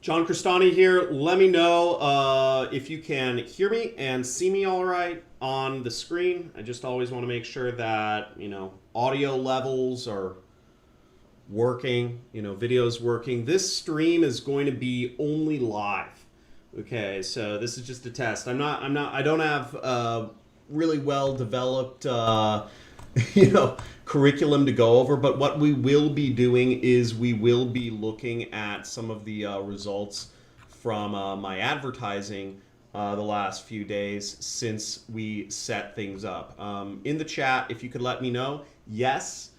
John Crestani here. Let me know if you can hear me and see me all right on the screen. I just always want to make sure that, audio levels are working, video's working. This stream is going to be only live. Okay, so this is just a test. I don't have really well developed, curriculum to go over, but what we will be doing is we will be looking at some of the results from my advertising the last few days since we set things up. In the chat, if you could let me know, yes,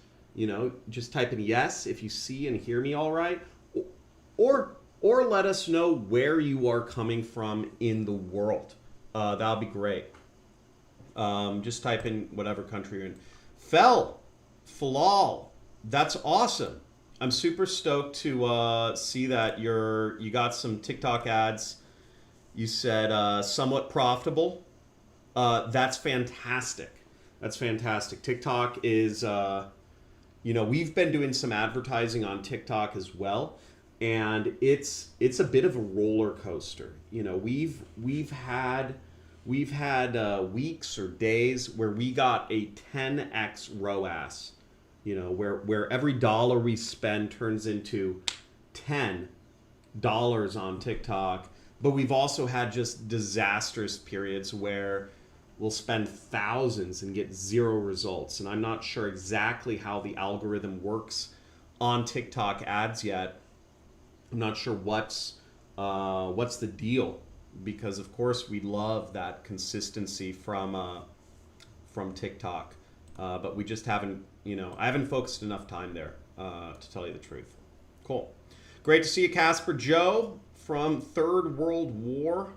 just type in yes if you see and hear me all right, or let us know where you are coming from in the world. That'll be great. Just type in whatever country you're in. Falal, that's awesome. I'm super stoked to see that you got some TikTok ads. You said somewhat profitable. That's fantastic. That's fantastic. TikTok is, we've been doing some advertising on TikTok as well, and it's a bit of a roller coaster. We've had weeks or days where we got a 10x ROAS, where every dollar we spend turns into $10 on TikTok. But we've also had just disastrous periods where we'll spend thousands and get zero results. And I'm not sure exactly how the algorithm works on TikTok ads yet. I'm not sure what's the deal, because of course we love that consistency from TikTok, but we just haven't, I haven't focused enough time there to tell you the truth. Cool, great to see you, Casper Joe from Third World War.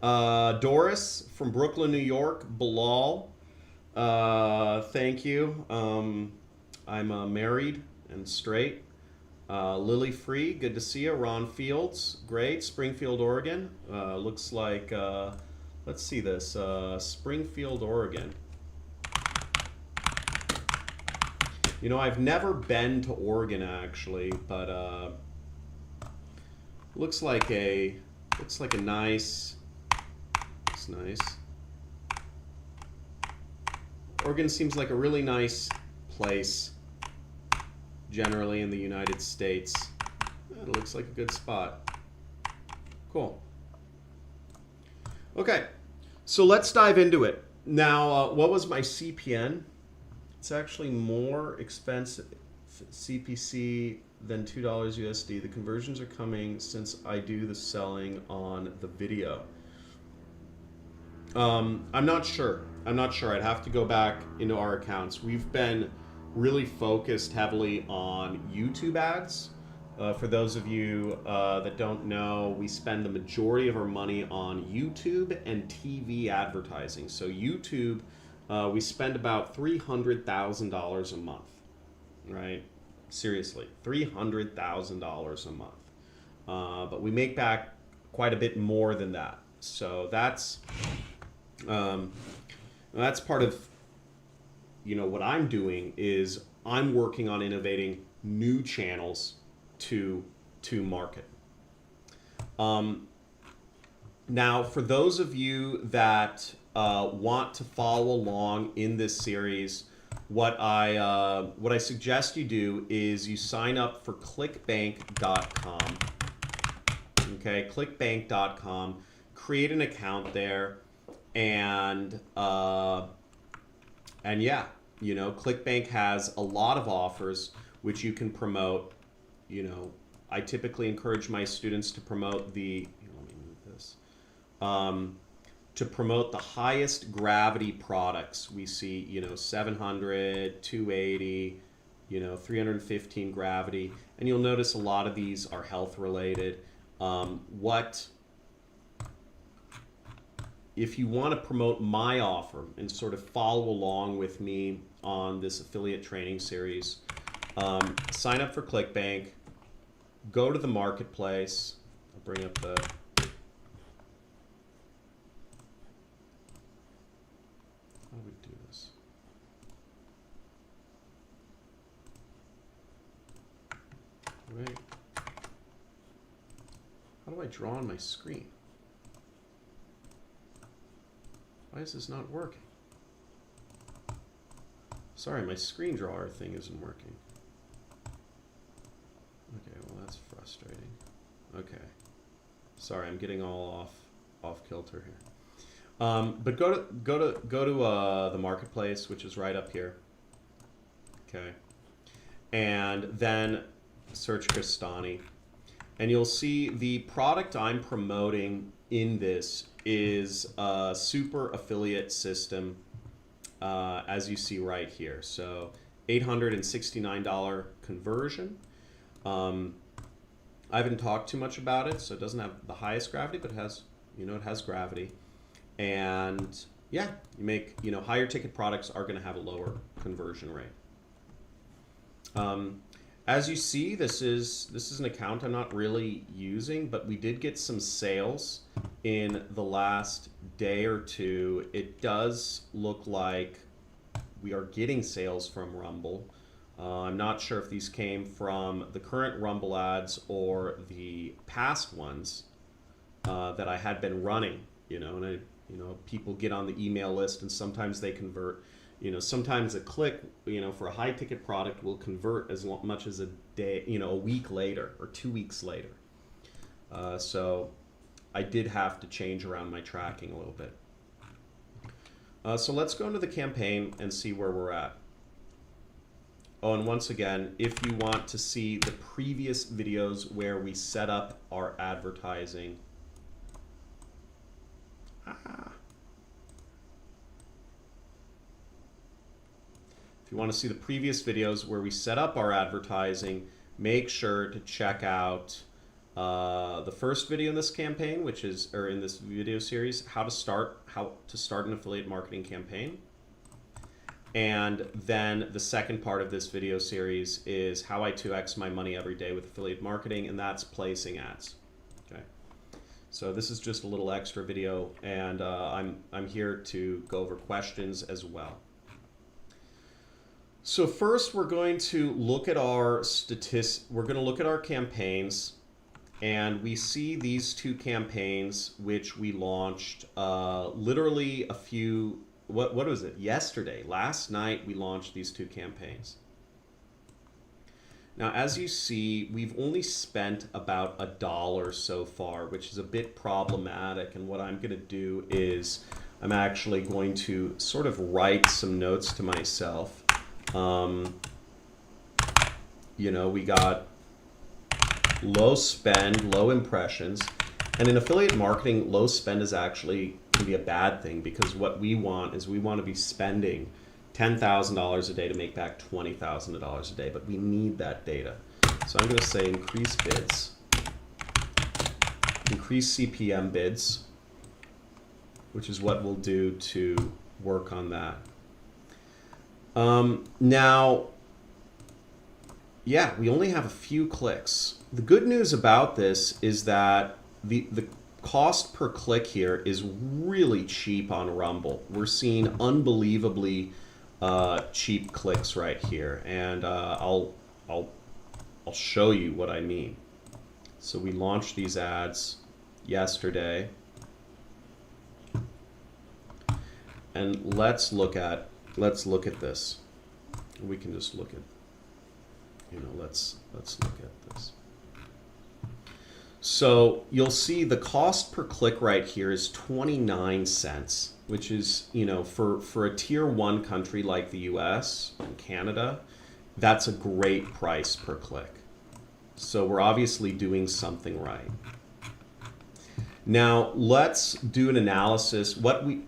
Doris from Brooklyn, New York. Bilal, thank you. I'm married and straight. Lily Free, good to see you. Ron Fields, great. Springfield, Oregon. Looks like, let's see this. Springfield, Oregon. I've never been to Oregon actually, but looks like a nice. Looks nice. Oregon seems like a really nice place. Generally in the United States. It looks like a good spot. Cool. Okay, so let's dive into it. Now, what was my CPN? It's actually more expensive CPC than $2 USD. The conversions are coming since I do the selling on the video. I'm not sure. I'd have to go back into our accounts. We've been really focused heavily on YouTube ads. For those of you that don't know, we spend the majority of our money on YouTube and TV advertising. So YouTube, we spend about $300,000 a month, right? Seriously, $300,000 a month. But we make back quite a bit more than that. So that's part of what I'm doing is I'm working on innovating new channels to market. Now, for those of you that want to follow along in this series, what I suggest you do is you sign up for clickbank.com. Okay, clickbank.com. Create an account there, and yeah, Clickbank has a lot of offers which you can promote. I typically encourage my students to promote let me move this, to promote the highest gravity products. We see, 700, 280, 315 gravity, and you'll notice a lot of these are health related. If you want to promote my offer and sort of follow along with me on this affiliate training series, sign up for Clickbank, go to the marketplace. I'll bring up the... How do we do this? Right. do I draw on my screen? Why is this not working? Sorry, my screen drawer thing isn't working. Okay, well that's frustrating. Okay. Sorry, I'm getting all off kilter here. But go to the marketplace, which is right up here. Okay. And then search Crestani. And you'll see the product I'm promoting in this is a super affiliate system, as you see right here. So $869 conversion. I haven't talked too much about it, so it doesn't have the highest gravity, but it has, it has gravity. And yeah, you make, higher ticket products are going to have a lower conversion rate. As you see, this is an account I'm not really using, but we did get some sales in the last day or two. It does look like we are getting sales from Rumble. I'm not sure if these came from the current Rumble ads or the past ones that I had been running, and people get on the email list and sometimes they convert. Sometimes a click, for a high ticket product will convert as much as a day, a week later or 2 weeks later. So I did have to change around my tracking a little bit. So let's go into the campaign and see where we're at. Oh, and once again, if you want to see the previous videos where we set up our advertising, if you want to see the previous videos where we set up our advertising, make sure to check out the first video in this campaign, which is, or in this video series, how to start an affiliate marketing campaign. And then the second part of this video series is how I 2x my money every day with affiliate marketing, and that's placing ads. Okay. So this is just a little extra video, and I'm here to go over questions as well. So first, we're going to look at our statistics. We're going to look at our campaigns, and we see these two campaigns which we launched literally a few. What was it? Yesterday, last night, we launched these two campaigns. Now, as you see, we've only spent about $1 so far, which is a bit problematic. And what I'm going to do is I'm actually going to sort of write some notes to myself. We got low spend, low impressions. And in affiliate marketing, low spend is actually can be a bad thing, because what we want is we want to be spending $10,000 a day to make back $20,000 a day, but we need that data. So I'm going to say increase bids, increase CPM bids, which is what we'll do to work on that. Now, yeah, we only have a few clicks. The good news about this is that the cost per click here is really cheap on Rumble. We're seeing unbelievably cheap clicks right here, and I'll show you what I mean. So we launched these ads yesterday, and let's look at this. We can just look at, let's look at this. So you'll see the cost per click right here is 29 cents, which is, for a tier 1 country like the US and Canada, that's a great price per click. So we're obviously doing something right. Now let's do an analysis.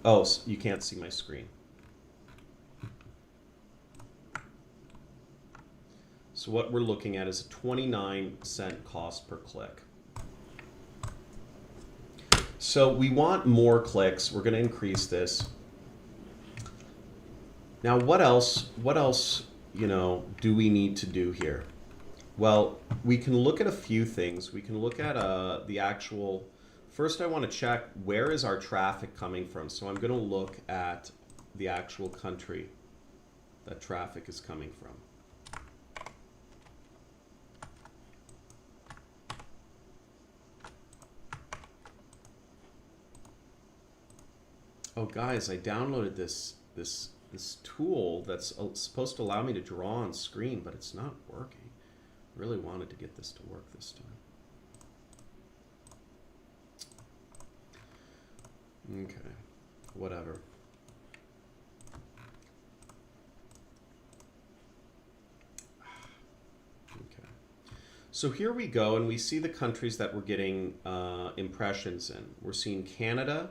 Oh, you can't see my screen. So what we're looking at is a 29-cent cost per click. So we want more clicks. We're going to increase this. Now, what else, do we need to do here? Well, we can look at a few things. We can look at the actual. First, I want to check where is our traffic coming from. So I'm going to look at the actual country that traffic is coming from. Oh, guys, I downloaded this tool that's supposed to allow me to draw on screen, but it's not working. Really wanted to get this to work this time. Okay, whatever. Okay. So here we go, and we see the countries that we're getting impressions in. We're seeing Canada,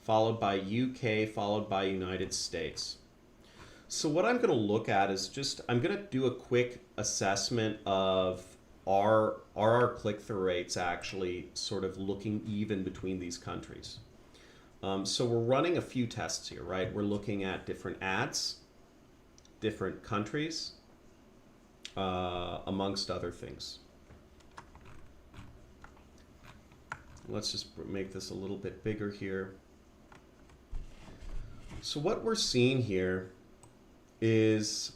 followed by UK, followed by United States. So what I'm going to look at is just, I'm going to do a quick assessment of are our click-through rates actually sort of looking even between these countries. So we're running a few tests here, right? We're looking at different ads, different countries, amongst other things. Let's just make this a little bit bigger here. So what we're seeing here is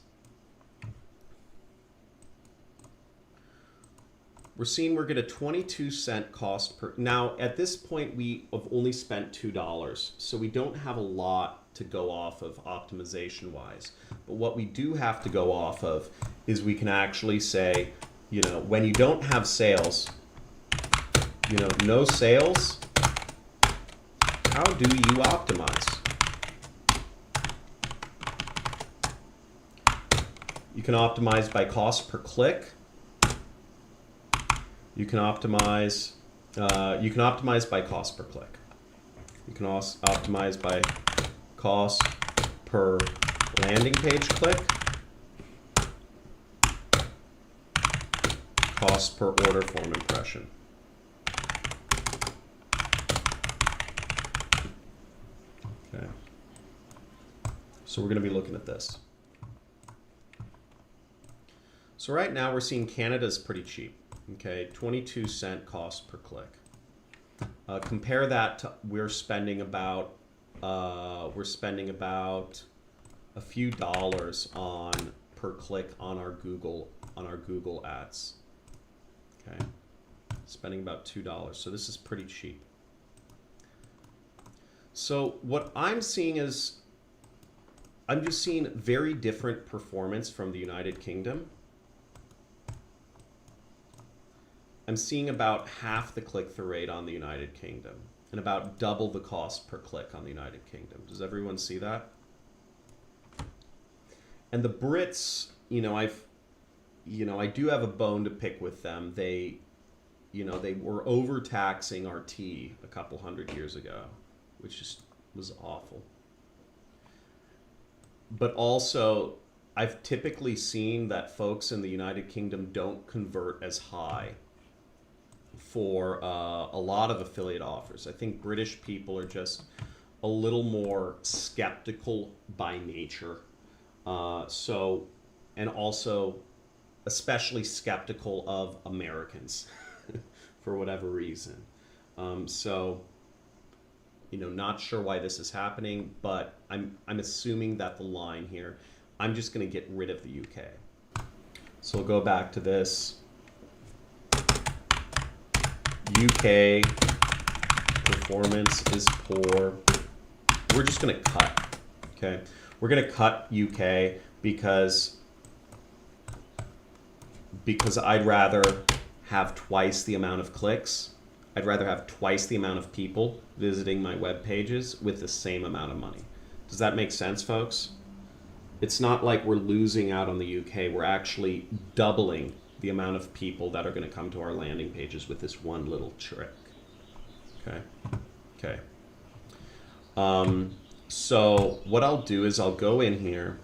we're getting a 22-cent cost per. Now at this point we have only spent $2, so we don't have a lot to go off of optimization wise. But what we do have to go off of is we can actually say, you know, when you don't have sales, you know, no sales, how do you optimize? You can optimize by cost per click. You can optimize by cost per click. You can also optimize by cost per landing page click, cost per order form impression. Okay. So we're going to be looking at this. So right now we're seeing Canada's pretty cheap. Okay, 22-cent cost per click. Compare that to we're spending about a few dollars on per click on our Google ads. Okay, spending about $2. So this is pretty cheap. So what I'm seeing is I'm just seeing very different performance from the United Kingdom. I'm seeing about half the click-through rate on the United Kingdom and about double the cost per click on the United Kingdom. Does everyone see that? And the Brits, you know, I do have a bone to pick with them. They were overtaxing our tea a couple hundred years ago, which just was awful. But also, I've typically seen that folks in the United Kingdom don't convert as high for a lot of affiliate offers. I think British people are just a little more skeptical by nature. And also especially skeptical of Americans for whatever reason. So, you know, not sure why this is happening, but I'm assuming that the line here, I'm just going to get rid of the UK. So we'll go back to this. UK performance is poor. We're just going to cut. Okay, we're going to cut UK because I'd rather have twice the amount of clicks. I'd rather have twice the amount of people visiting my web pages with the same amount of money. Does that make sense, folks? It's not like we're losing out on the UK. We're actually doubling the amount of people that are going to come to our landing pages with this one little trick. Okay. So what I'll do is I'll go in here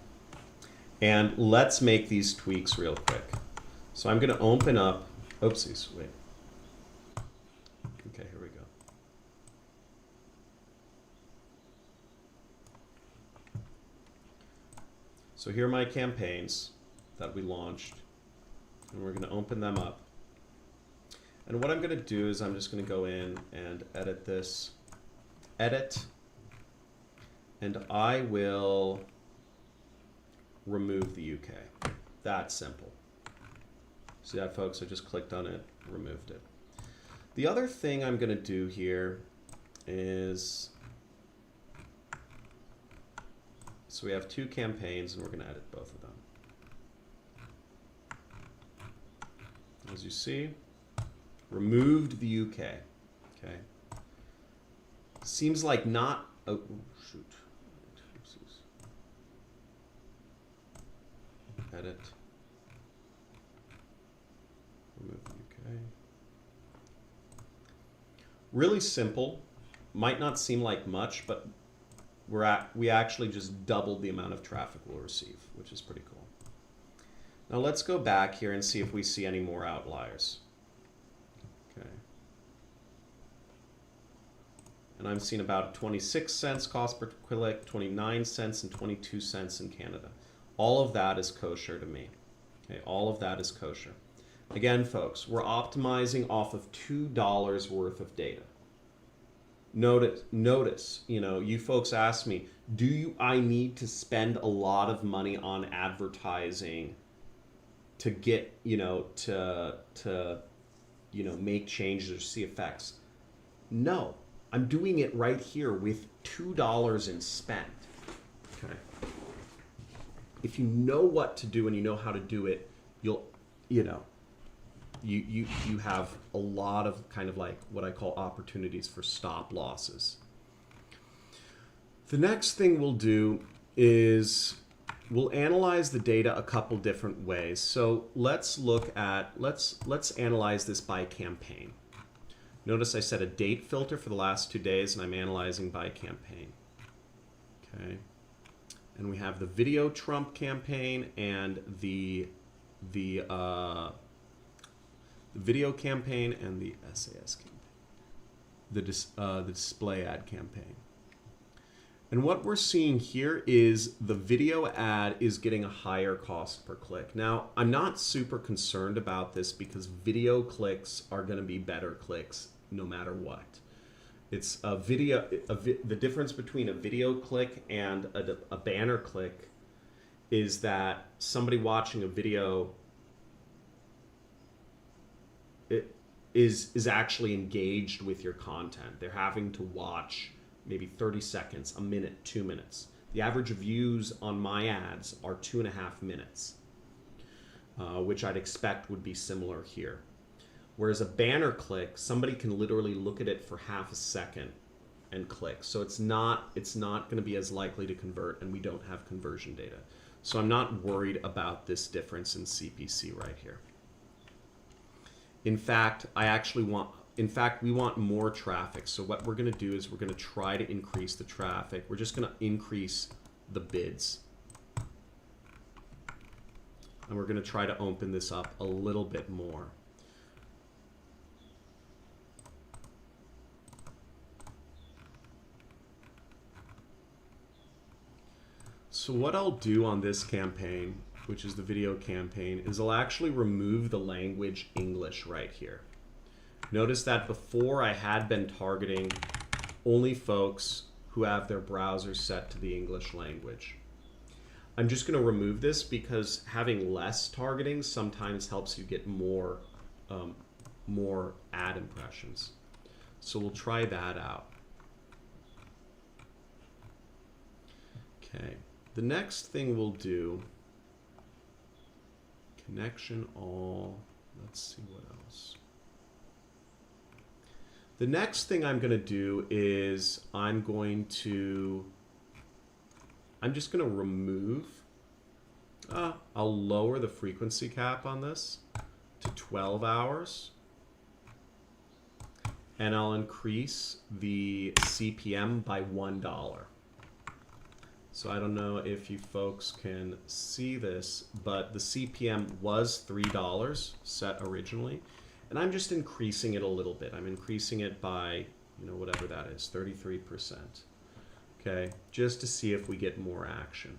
and let's make these tweaks real quick. So I'm going to open up, oopsies, wait. Okay, here we go. So here are my campaigns that we launched, and we're going to open them up. And what I'm going to do is I'm just going to go in and edit this. Edit. And I will remove the UK. That simple. See that, folks? I just clicked on it, removed it. The other thing I'm going to do here is, so we have 2 campaigns and we're going to edit both of them. As you see, removed the UK. Okay. Seems like not, oh, shoot. Edit. Remove the UK. Really simple. Might not seem like much, but we actually just doubled the amount of traffic we'll receive, which is pretty cool. Now let's go back here and see if we see any more outliers. Okay. And I'm seeing about 26 cents cost per click, 29 cents, and 22 cents in Canada. All of that is kosher to me. Okay, all of that is kosher. Again, folks, we're optimizing off of $2 worth of data. Notice, you know, you folks ask me, I need to spend a lot of money on advertising to get, you know, to make changes or see effects? No, I'm doing it right here with $2 in spend. Okay. If you know what to do and you know how to do it, you have a lot of kind of like what I call opportunities for stop losses. The next thing we'll do is we'll analyze the data a couple different ways. So let's look at, let's analyze this by campaign. Notice I set a date filter for the last 2 days and I'm analyzing by campaign. Okay. And we have the video Trump campaign and the video campaign and the SAS campaign, the display ad campaign. And what we're seeing here is the video ad is getting a higher cost per click. Now, I'm not super concerned about this because video clicks are going to be better clicks no matter what. It's a video, the difference between a video click and a banner click is that somebody watching a video is actually engaged with your content. They're having to watch maybe 30 seconds, a minute, 2 minutes. The average views on my ads are 2.5 minutes, which I'd expect would be similar here. Whereas a banner click, somebody can literally look at it for half a second and click. So it's not going to be as likely to convert, and we don't have conversion data. So I'm not worried about this difference in CPC right here. In fact, we want more traffic. So what we're going to do is we're going to try to increase the traffic. We're just going to increase the bids. And we're going to try to open this up a little bit more. So what I'll do on this campaign, which is the video campaign, is I'll actually remove the language English right here. Notice that before I had been targeting only folks who have their browsers set to the English language. I'm just going to remove this because having less targeting sometimes helps you get more ad impressions. So we'll try that out. Okay. The next thing we'll do, connection all, let's see what else. The next thing I'm going to do is I'm just going to remove, I'll lower the frequency cap on this to 12 hours. And I'll increase the CPM by $1. So I don't know if you folks can see this, but the CPM was $3 set originally. And I'm just increasing it a little bit. I'm increasing it by, whatever that is, 33%. Okay, just to see if we get more action.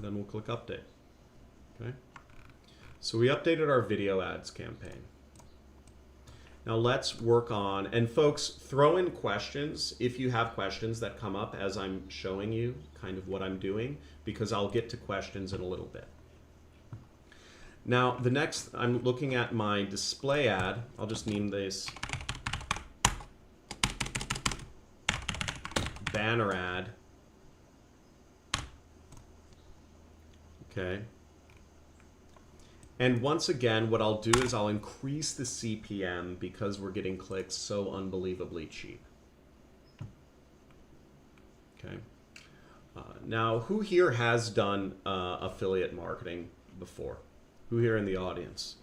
Then we'll click update. Okay. So we updated our video ads campaign. Now let's work on, and folks, throw in questions if you have questions that come up as I'm showing you kind of what I'm doing, because I'll get to questions in a little bit. Now the next, I'm looking at my display ad. I'll just name this banner ad. Okay. And once again, what I'll do is I'll increase the CPM because we're getting clicks so unbelievably cheap. Okay. Now, who here has done affiliate marketing before? Who here in the audience?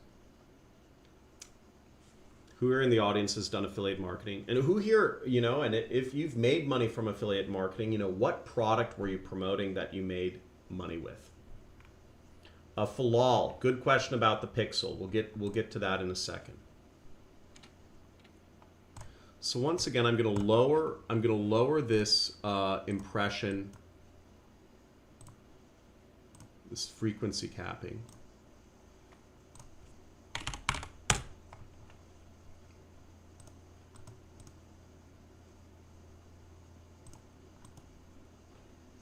Who here in the audience has done affiliate marketing? And who here, you know, and if you've made money from affiliate marketing, you know, what product were you promoting that you made money with? Falal, good question about the pixel. We'll get to that in a second. So once again, I'm going to lower this impression, this frequency capping.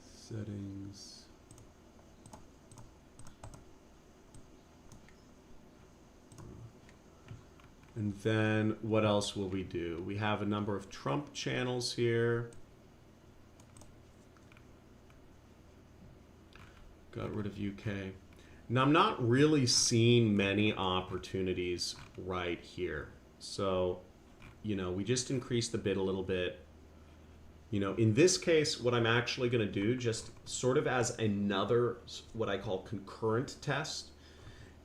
Settings. And then what else will we do? We have a number of Trump channels here. Got rid of UK. Now I'm not really seeing many opportunities right here. So, you know, we just increased the bid a little bit. You know, in this case, what I'm actually going to do, just sort of as another, what I call concurrent test,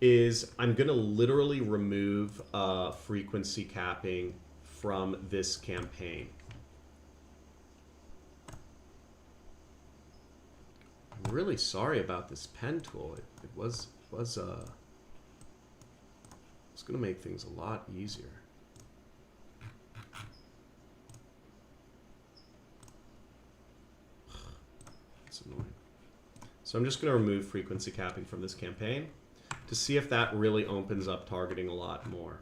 is I'm going to literally remove frequency capping from this campaign. I'm really sorry about this pen tool. It was it's going to make things a lot easier. It's annoying. So I'm just going to remove frequency capping from this campaign to see if that really opens up targeting a lot more.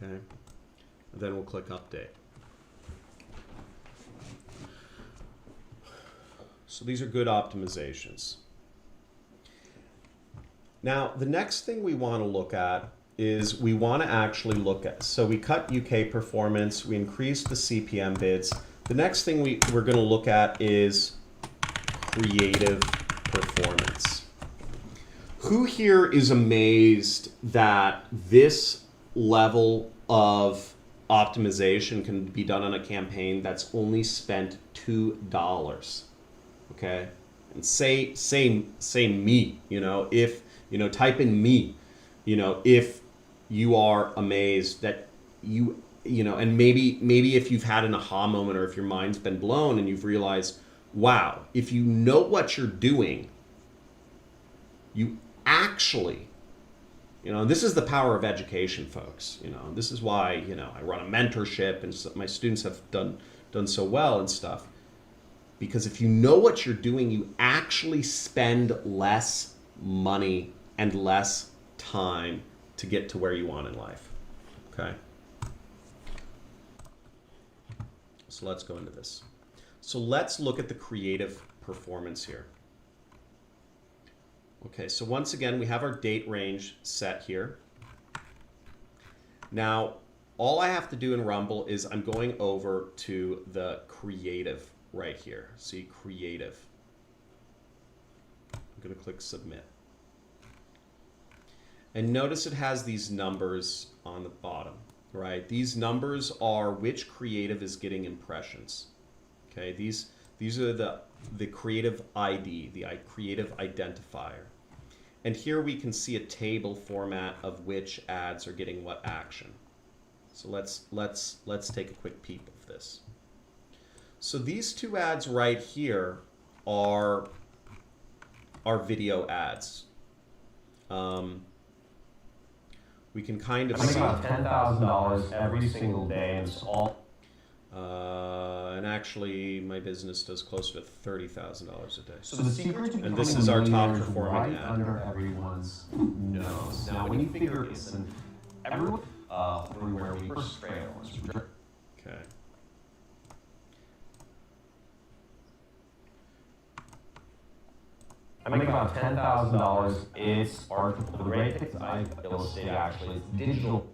Okay, and then we'll click update. So these are good optimizations. Now, the next thing we want to look at is we want to actually look at, so we cut UK performance, we increased the CPM bids. The next thing we're going to look at is creative performance. Who here is amazed that this level of optimization can be done on a campaign that's only spent $2? Okay, and say me, you know, if, you know, type in me, you know, if you are amazed that you know, and maybe if you've had an aha moment or if your mind's been blown and you've realized, wow, if you know what you're doing, you actually, you know, this is the power of education, folks. You know, this is why, you know, I run a mentorship and so my students have done so well and stuff. Because if you know what you're doing, you actually spend less money and less time to get to where you want in life. Okay? So let's go into this. So let's look at the creative performance here. Okay, so once again, we have our date range set here. Now, all I have to do in Rumble is I'm going over to the creative right here. See, creative. I'm going to click submit. And notice it has these numbers on the bottom, right? These numbers are which creative is getting impressions. Okay, these are the creative ID, the creative identifier. And here we can see a table format of which ads are getting what action. So let's take a quick peep of this. So these two ads right here are video ads. We can kind of see about $10,000 every single day, and it's all. And actually, my business does close to $30,000 a day. So the secret to and this is our top performing right ad. under everyone's nose. Now, when you figure it's everyone. through where we first sprayed ours. Okay. I make about $10,000. It's article. The great thing is I illustrate actually it's digital.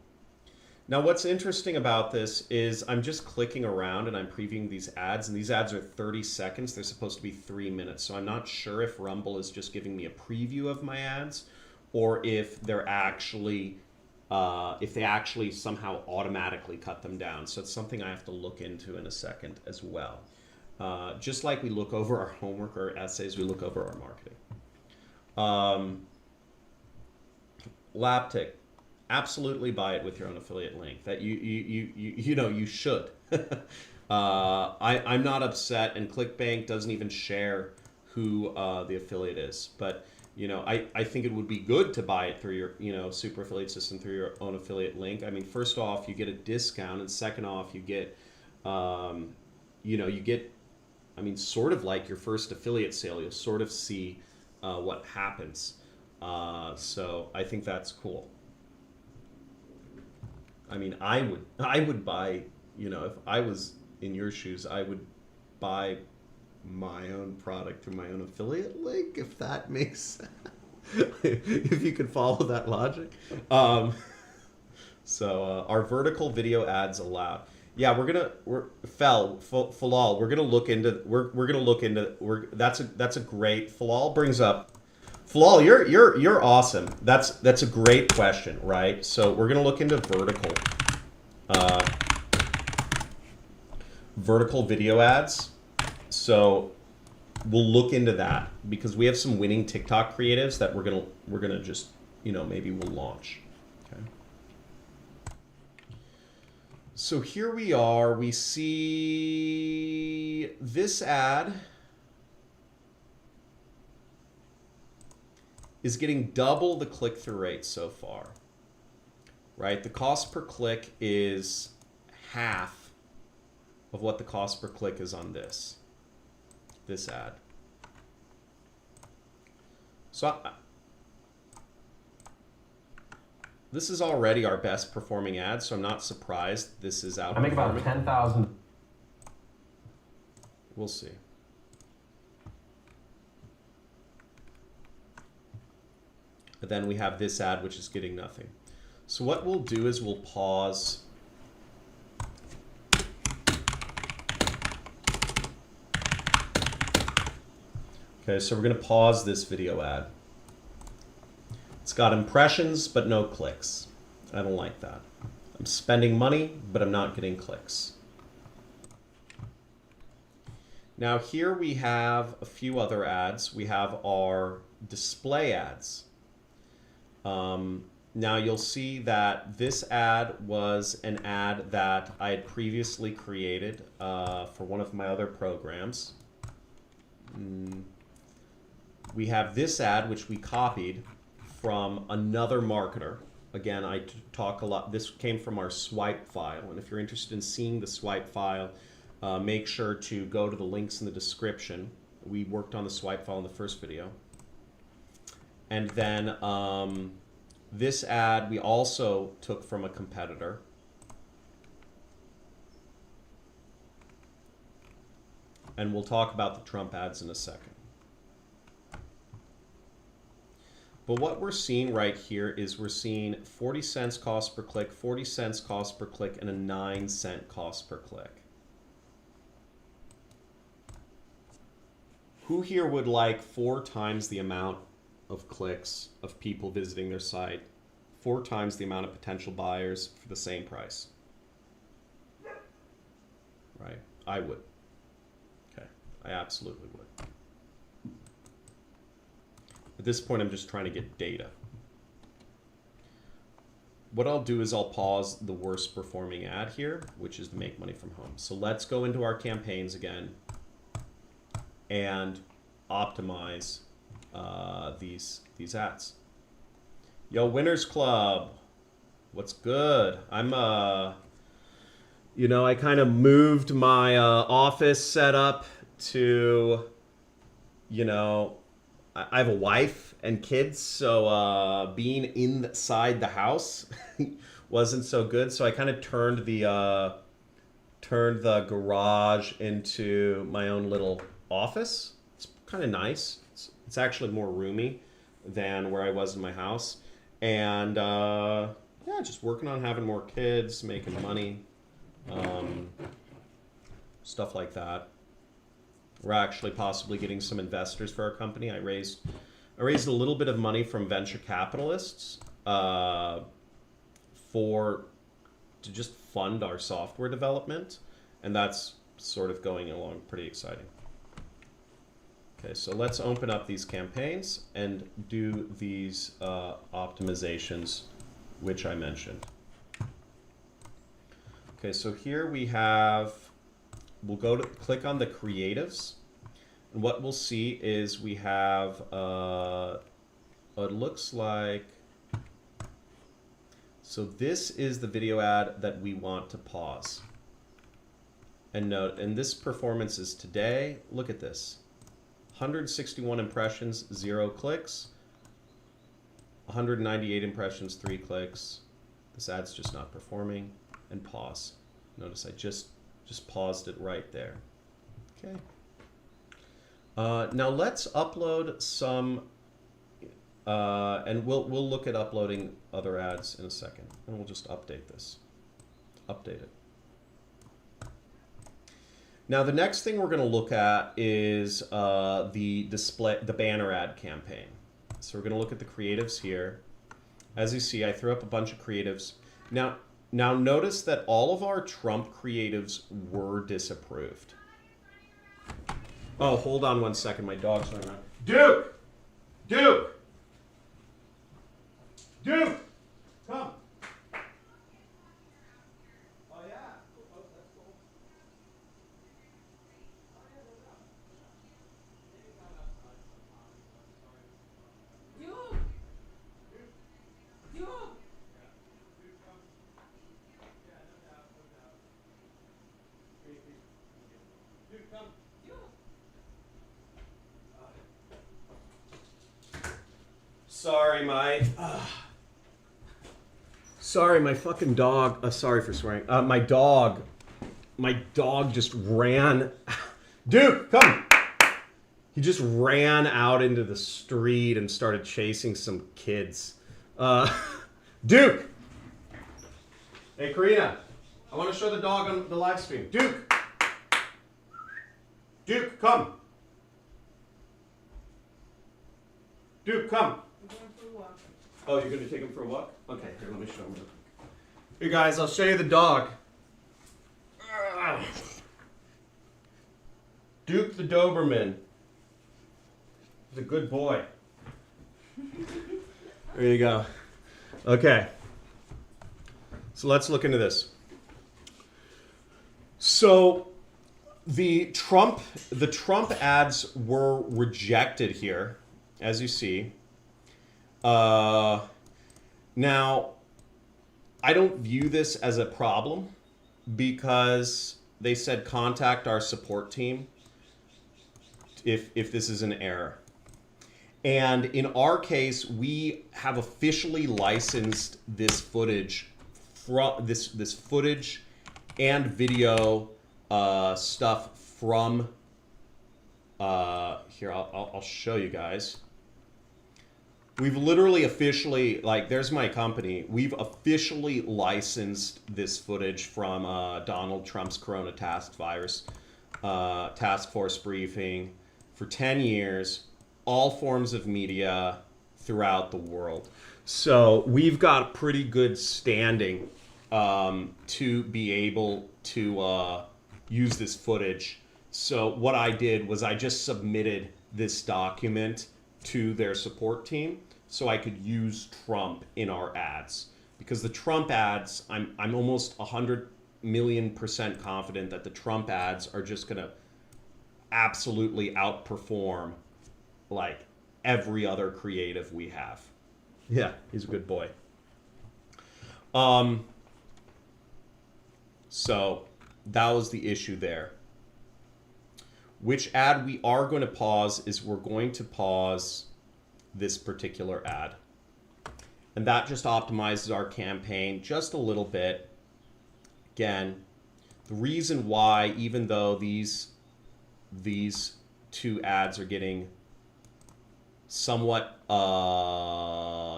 Now, what's interesting about this is I'm just clicking around and I'm previewing these ads, and these ads are 30 seconds. They're supposed to be 3 minutes. So I'm not sure if Rumble is just giving me a preview of my ads, or if they're actually, if they actually somehow automatically cut them down. So it's something I have to look into in a second as well. Just like we look over our homework or essays, we look over our marketing. Laptic. Absolutely buy it with your own affiliate link. That you know you should. I'm not upset, and Clickbank doesn't even share who the affiliate is. But you know, I think it would be good to buy it through your super affiliate system through your own affiliate link. I mean, first off, you get a discount, and second off, you get you get, I mean, sort of like your first affiliate sale. You'll sort of see what happens. So I think that's cool. I mean, I would buy, if I was in your shoes, I would buy my own product through my own affiliate link, if that makes sense. If you could follow that logic. So our vertical video ads allowed. Yeah, Falal, we're gonna look into that's a great, Falal brings up. Falal, you're awesome. That's a great question, right? So we're gonna look into vertical video ads. So we'll look into that because we have some winning TikTok creatives that we're gonna just maybe we'll launch. Okay. So here we are. We see this ad is getting double the click-through rate so far, right? The cost per click is half of what the cost per click is on this ad. So this is already our best performing ad, so I'm not surprised this is out. I make about 10,000. We'll see. But then we have this ad, which is getting nothing. So what we'll do is we'll pause. Okay, so we're going to pause this video ad. It's got impressions, but no clicks. I don't like that. I'm spending money, but I'm not getting clicks. Now here we have a few other ads. We have our display ads. Now you'll see that this ad was an ad that I had previously created for one of my other programs. We have this ad, which we copied from another marketer. Again, I talk a lot. This came from our swipe file. And if you're interested in seeing the swipe file, make sure to go to the links in the description. We worked on the swipe file in the first video. And then this ad we also took from a competitor. And we'll talk about the Trump ads in a second. But what we're seeing right here is we're seeing 40 cents cost per click, 40 cents cost per click, and a 9-cent cost per click. Who here would like 4 times the amount of clicks of people visiting their site, 4 times the amount of potential buyers for the same price? Right? I would. Okay. I absolutely would. At this point, I'm just trying to get data. What I'll do is I'll pause the worst performing ad here, which is the make money from home. So let's go into our campaigns again and optimize these ads. Yo, Winners Club, what's good? I'm I kind of moved my office setup to, I have a wife and kids, so being inside the house wasn't so good. So I kind of turned the garage into my own little office. It's kind of nice. It's actually more roomy than where I was in my house. And yeah, just working on having more kids, making money, stuff like that. We're actually possibly getting some investors for our company. I raised a little bit of money from venture capitalists to just fund our software development, and that's sort of going along pretty exciting. Okay, so let's open up these campaigns and do these optimizations, which I mentioned. Okay, so here we have, we'll go to click on the creatives, and what we'll see is we have it looks like, so this is the video ad that we want to pause. And note, and this performance is today. Look at this. 161 impressions, 0 clicks. 198 impressions, 3 clicks. This ad's just not performing. And pause. Notice I just paused it right there. Okay. Now let's upload some, and we'll look at uploading other ads in a second. And we'll just update this. Update it. Now the next thing we're going to look at is the banner ad campaign. So we're going to look at the creatives here. As you see, I threw up a bunch of creatives. Now notice that all of our Trump creatives were disapproved. Oh, hold on one second. My dog's running around. Duke! Duke! Duke! Come! Oh, yeah. Oh, that's cool. Duke! Duke! Dude, come. Sorry, my fucking dog. Sorry for swearing. My dog just ran. Dude, come. He just ran out into the street and started chasing some kids. Duke. Hey, Karina. I want to show the dog on the live stream. Duke. Duke, come. Duke, come. I'm going for a walk. Oh, you're going to take him for a walk? Okay, here, let me show him real quick. Here, guys, I'll show you the dog. Duke the Doberman. He's a good boy. There you go. Okay. So let's look into this. So the Trump ads were rejected here, as you see. Now, I don't view this as a problem because they said contact our support team if this is an error. And in our case, we have officially licensed this footage from this footage and video stuff from here. I'll show you guys. We've literally officially, like, there's my company. We've officially licensed this footage from Donald Trump's Corona Task Force briefing for 10 years, all forms of media throughout the world. So we've got pretty good standing to be able to use this footage. So what I did was I just submitted this document to their support team so I could use Trump in our ads. Because the Trump ads, I'm almost 100,000,000% confident that the Trump ads are just gonna absolutely outperform like every other creative we have. Yeah, he's a good boy. So that was the issue there. Which ad we are going to pause is we're going to pause this particular ad. And that just optimizes our campaign just a little bit. Again, the reason why, even though these two ads are getting somewhat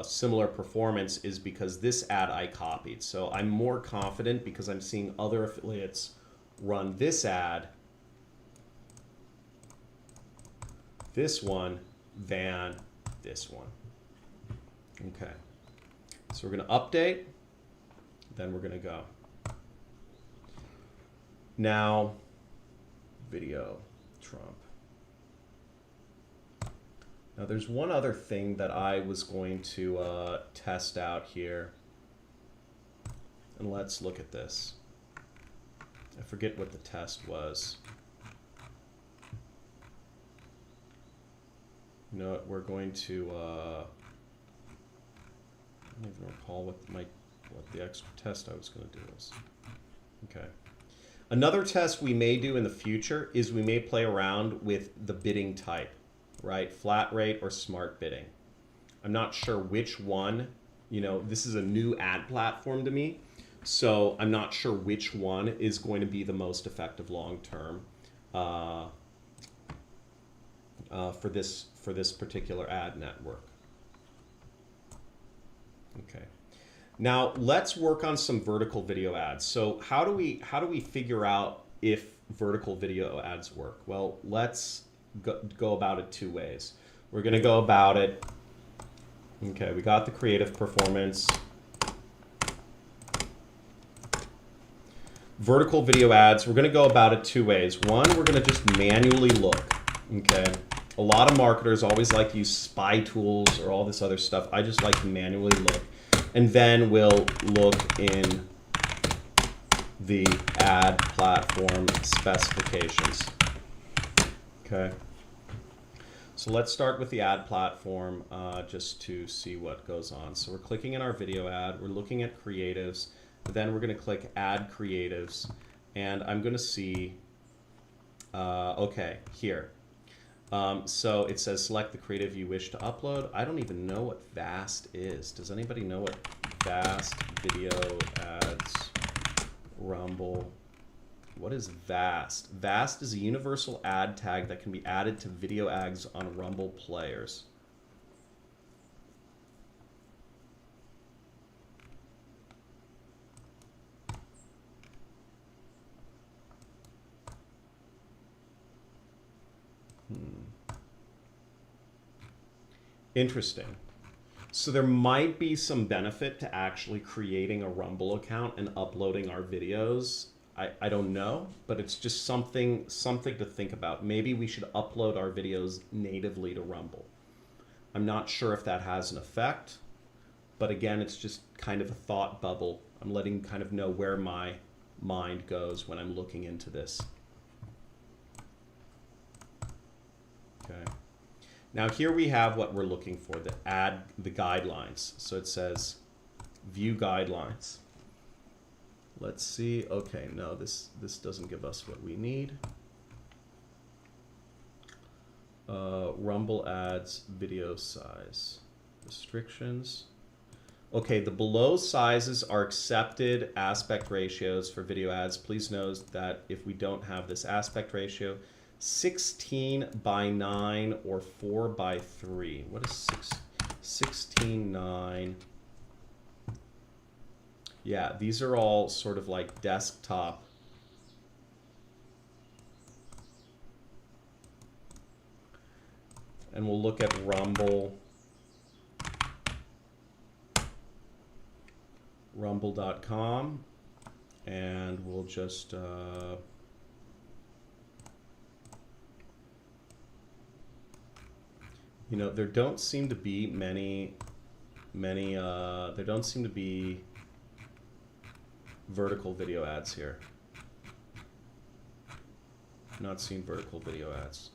similar performance is because this ad I copied. So I'm more confident because I'm seeing other affiliates run this ad, this one, than this one. Okay. So we're going to update, then we're going to go. Now, video, Trump. Now there's one other thing that I was going to test out here. And let's look at this. I forget what the test was. You know what, we're going to, I don't even recall what the extra test I was going to do was. Okay. Another test we may do in the future is we may play around with the bidding type, right? Flat rate or smart bidding. I'm not sure which one, you know, this is a new ad platform to me, so I'm not sure which one is going to be the most effective long-term for this particular ad network. Okay. Now let's work on some vertical video ads. So how do we figure out if vertical video ads work? Well, let's go about it two ways. We're going to go about it. Okay, we got the creative performance. Vertical video ads, we're going to go about it two ways. One, we're going to just manually look. Okay. A lot of marketers always like to use spy tools or all this other stuff. I just like to manually look. And then we'll look in the ad platform specifications. Okay. So let's start with the ad platform just to see what goes on. So we're clicking in our video ad. We're looking at creatives. Then we're going to click add creatives. And I'm going to see, okay, here. So it says select the creative you wish to upload. I don't even know what VAST is. Does anybody know what VAST video ads Rumble? What is VAST? VAST is a universal ad tag that can be added to video ads on Rumble players. Interesting. So there might be some benefit to actually creating a Rumble account and uploading our videos. I don't know, but it's just something to think about. Maybe we should upload our videos natively to Rumble. I'm not sure if that has an effect, but again, it's just kind of a thought bubble. I'm letting kind of know where my mind goes when I'm looking into this. Okay. Now here we have what we're looking for, the guidelines. So it says view guidelines. Let's see. Okay, no, this doesn't give us what we need. Rumble ads video size restrictions. Okay, the below sizes are accepted aspect ratios for video ads. Please note that if we don't have this aspect ratio, 16:9 or 4:3. What is 16:9? Yeah, these are all sort of like desktop. And we'll look at rumble.com, and we'll just you know, there don't seem to be many there don't seem to be vertical video ads here. Not seeing vertical video ads.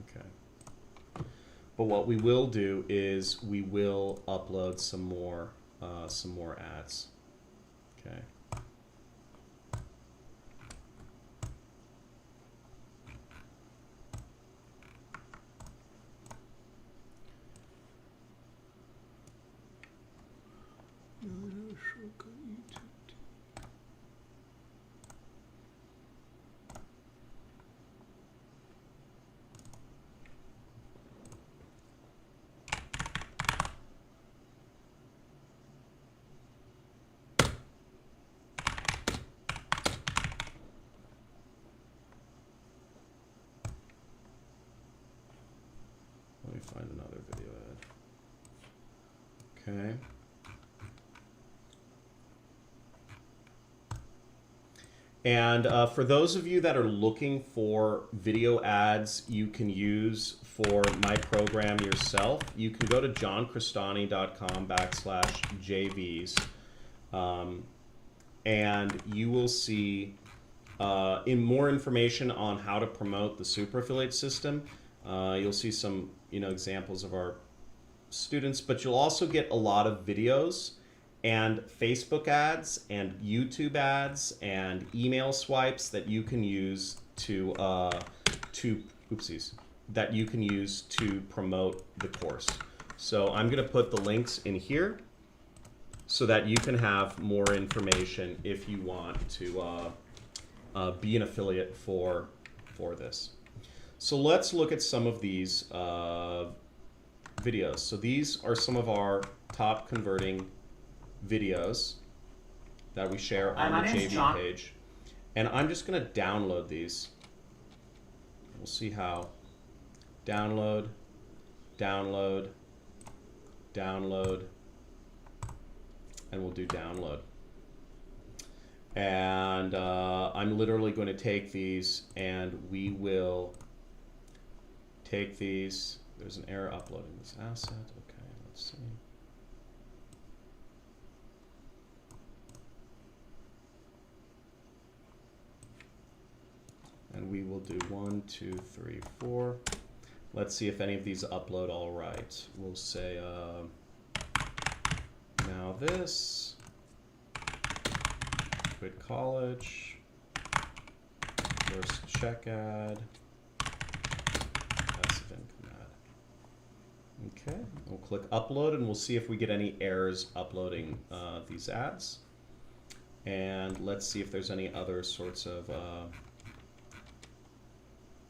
Okay. But what we will do is we will upload some more ads. Okay. me find another video ad. Okay. And for those of you that are looking for video ads you can use for my program yourself, you can go to johncrestani.com/JVs, and you will see in more information on how to promote the super affiliate system. You'll see some examples of our students, but you'll also get a lot of videos and Facebook ads and YouTube ads and email swipes that you can use to promote the course. So I'm going to put the links in here so that you can have more information if you want to be an affiliate for this. So let's look at some of these videos. So these are some of our top converting videos that we share on the JV page. And I'm just going to download these. We'll see how. Download, download, download, and we'll do download. And I'm literally going to take these and we will take these. There's an error uploading this asset. Okay, let's see. And we will do 1, 2, 3, 4. Let's see if any of these upload all right. We'll say, now this, quit college, first check ad, passive income ad. Okay, we'll click upload and we'll see if we get any errors uploading these ads. And let's see if there's any other sorts of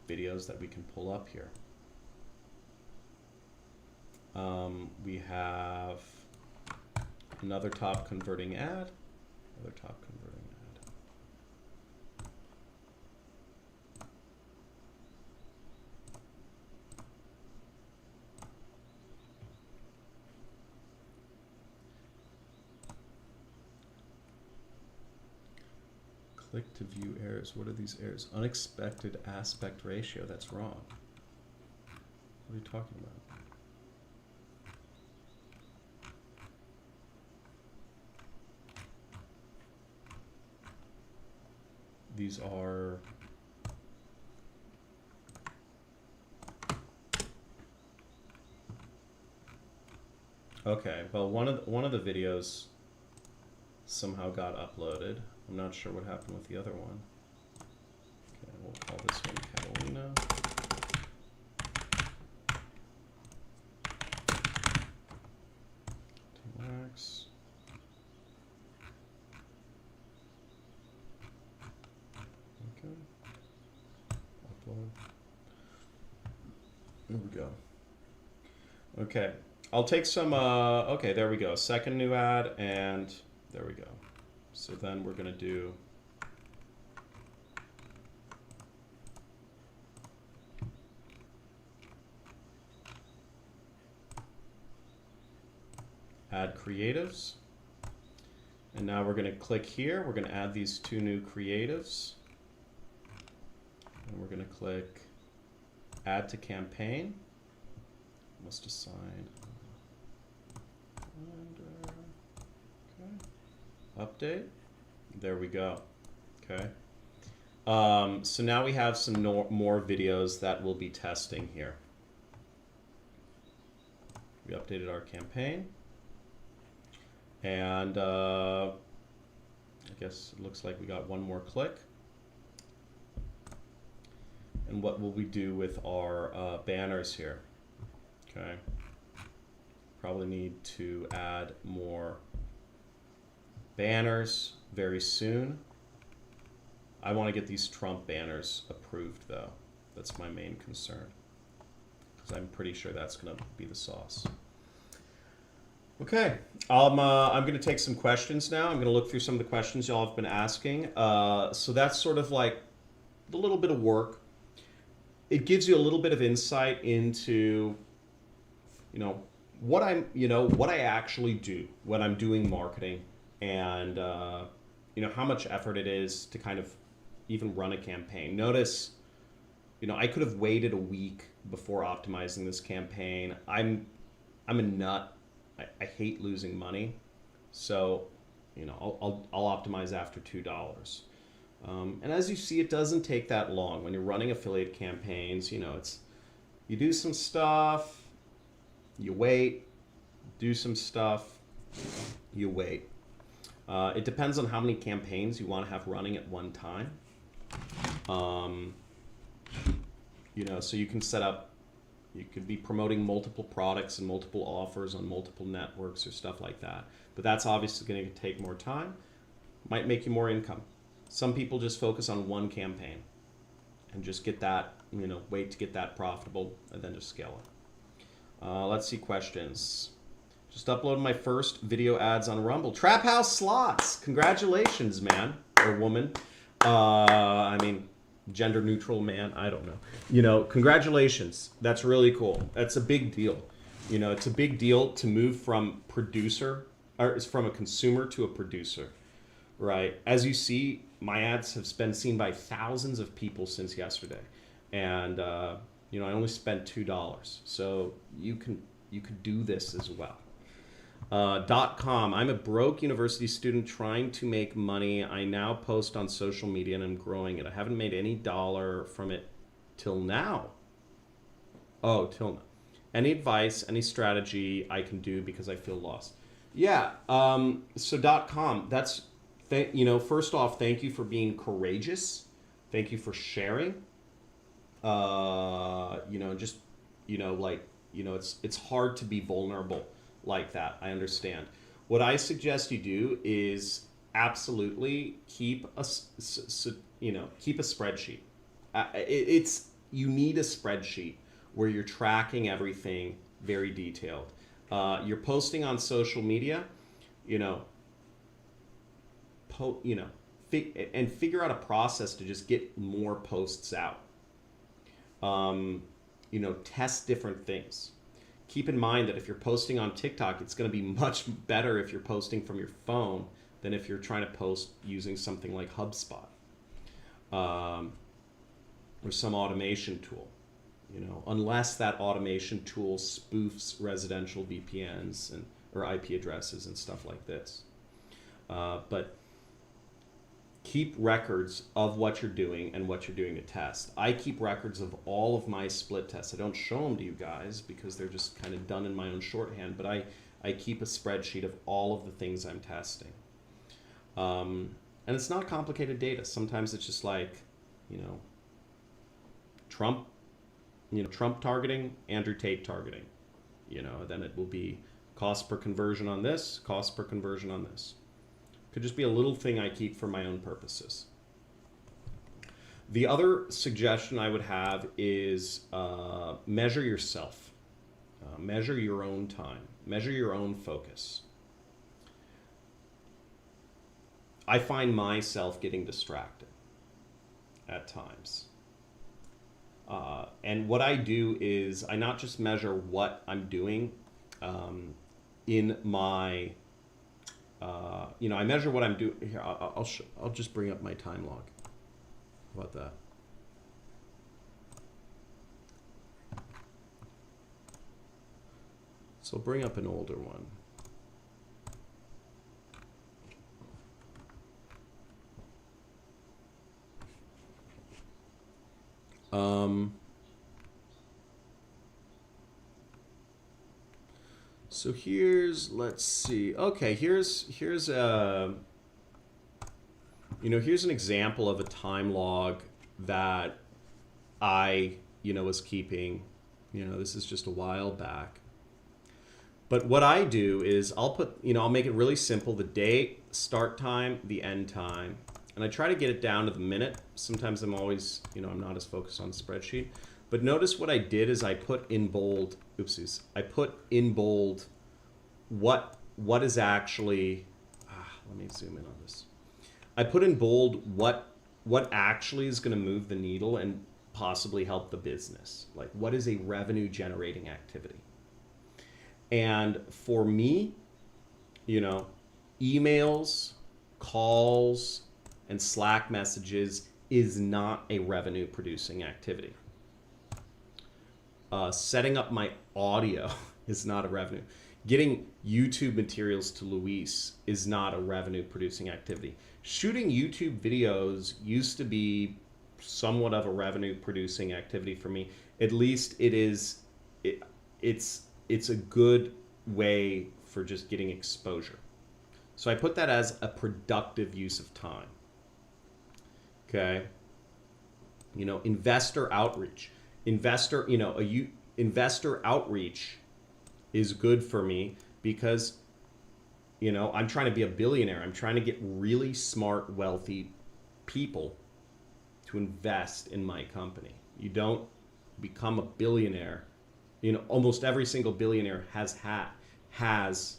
videos that we can pull up here. We have another top converting ad, another top converting ad. Click to view errors. What are these errors? Unexpected aspect ratio. That's wrong. What are you talking about? These are okay. Well, one of the videos somehow got uploaded. I'm not sure what happened with the other one. Okay, we'll call this one Catalina. T-Max. Okay. Upload. There we go. Okay. I'll take some, okay, there we go. Second new ad, and there we go. So then we're going to do add creatives. And now we're going to click here. We're going to add these two new creatives. And we're going to click add to campaign. Must assign. Update. There we go. Okay. So now we have some more videos that we'll be testing here. We updated our campaign. And I guess it looks like we got one more click. And what will we do with our banners here? Okay. Probably need to add more banners very soon. I want to get these Trump banners approved though. That's my main concern, because I'm pretty sure that's going to be the sauce. Okay, I'm going to take some questions now. I'm going to look through some of the questions y'all have been asking. So that's sort of like a little bit of work. It gives you a little bit of insight into what I actually do when I'm doing marketing, and how much effort it is to kind of even run a campaign. Notice, I could have waited a week before optimizing this campaign. I'm a nut. I hate losing money, so I'll optimize after $2. And as you see, it doesn't take that long when you're running affiliate campaigns. It's you do some stuff, you wait, do some stuff, you wait. It depends on how many campaigns you want to have running at one time. So you can set up, you could be promoting multiple products and multiple offers on multiple networks or stuff like that. But that's obviously going to take more time, might make you more income. Some people just focus on one campaign and just get that, wait to get that profitable and then just scale it. Let's see questions. Just uploaded my first video ads on Rumble. Trap House Slots. Congratulations, man or woman. Gender neutral man. I don't know. Congratulations. That's really cool. That's a big deal. It's a big deal to move from from a consumer to a producer, right? As you see, my ads have been seen by thousands of people since yesterday, and I only spent $2, so you could do this as well. .com. I'm a broke university student trying to make money. I now post on social media and I'm growing it. I haven't made any dollar from it till now. Oh, till now. Any advice, any strategy I can do because I feel lost? Yeah. So .com. That's first off, thank you for being courageous. Thank you for sharing. It's hard to be vulnerable like that. I understand. What I suggest you do is absolutely keep a spreadsheet. You need a spreadsheet where you're tracking everything very detailed. You're posting on social media, and figure out a process to just get more posts out. Test different things. Keep in mind that if you're posting on TikTok, it's going to be much better if you're posting from your phone than if you're trying to post using something like HubSpot or some automation tool. Unless that automation tool spoofs residential VPNs or IP addresses and stuff like this. But keep records of what you're doing and what you're doing to test. I keep records of all of my split tests. I don't show them to you guys because they're just kind of done in my own shorthand, but I keep a spreadsheet of all of the things I'm testing. And it's not complicated data. Sometimes it's just like, Trump targeting, Andrew Tate targeting. Then it will be cost per conversion on this, cost per conversion on this. Could just be a little thing I keep for my own purposes. The other suggestion I would have is measure yourself. Measure your own time. Measure your own focus. I find myself getting distracted at times. And what I do is I not just measure what I'm doing in my I measure what I'm doing here. I'll just bring up my time log. How about that? So I'll bring up an older one. So let's see. Okay, here's an example of a time log that I, was keeping. This is just a while back. But what I do is I'll make it really simple: the date, start time, the end time, and I try to get it down to the minute. Sometimes I'm always, I'm not as focused on the spreadsheet. But notice what I did is I put in bold. Oopsies! I put in bold what is actually. Let me zoom in on this. I put in bold what actually is going to move the needle and possibly help the business. Like, what is a revenue generating activity? And for me, you know, emails, calls, and Slack messages is not a revenue producing activity. Setting up my audio is not a revenue. Getting YouTube materials to Luis is not a revenue producing activity. Shooting YouTube videos used to be somewhat of a revenue producing activity for me. At least it is. It's a good way for just getting exposure. So I put that as a productive use of time. Okay. You know, investor outreach. Investor outreach is good for me because, you know, I'm trying to be a billionaire. I'm trying to get really smart, wealthy people to invest in my company. You don't become a billionaire. You know, almost every single billionaire has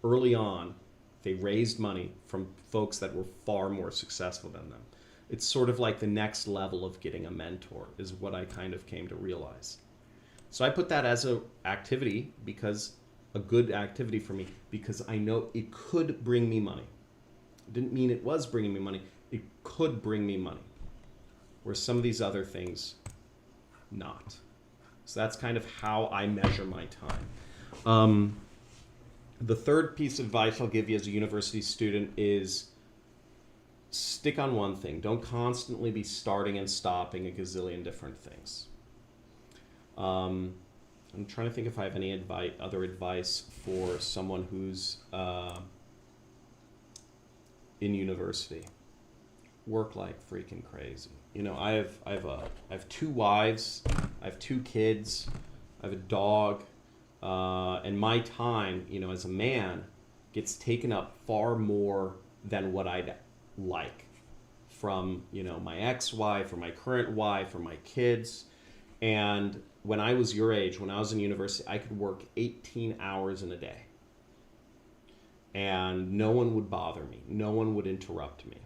early on, they raised money from folks that were far more successful than them. It's sort of like the next level of getting a mentor is what I kind of came to realize. So I put that as a activity because a good activity for me because I know it could bring me money. It didn't mean it was bringing me money. It could bring me money. Where some of these other things, not. So that's kind of how I measure my time. The third piece of advice I'll give you as a university student is stick on one thing. Don't constantly be starting and stopping a gazillion different things. I'm trying to think if I have any other advice for someone who's in university. Work like freaking crazy. You know, I have 2 wives, I have 2 kids, I have a dog, and my time, you know, as a man, gets taken up far more than what I'd like from, you know, my ex-wife or my current wife or my kids. And when I was your age, when I was in university, I could work 18 hours in a day. And no one would bother me. No one would interrupt me.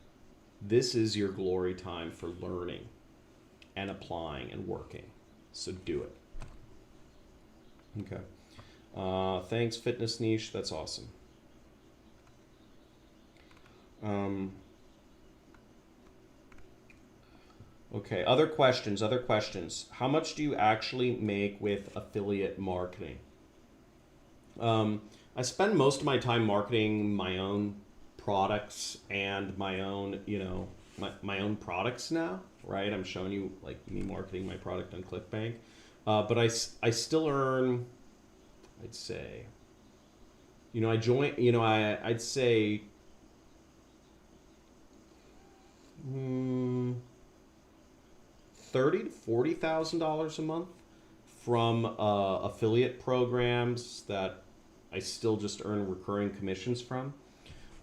This is your glory time for learning and applying and working. So do it. Okay. Thanks, Fitness Niche. That's awesome. Okay, other questions. How much do you actually make with affiliate marketing? I spend most of my time marketing my own products and my own, you know, my own products now, right? I'm showing you like me marketing my product on Clickbank. But I still earn, I'd say, you know, I'd say $30,000 to $40,000 a month from affiliate programs that I still just earn recurring commissions from.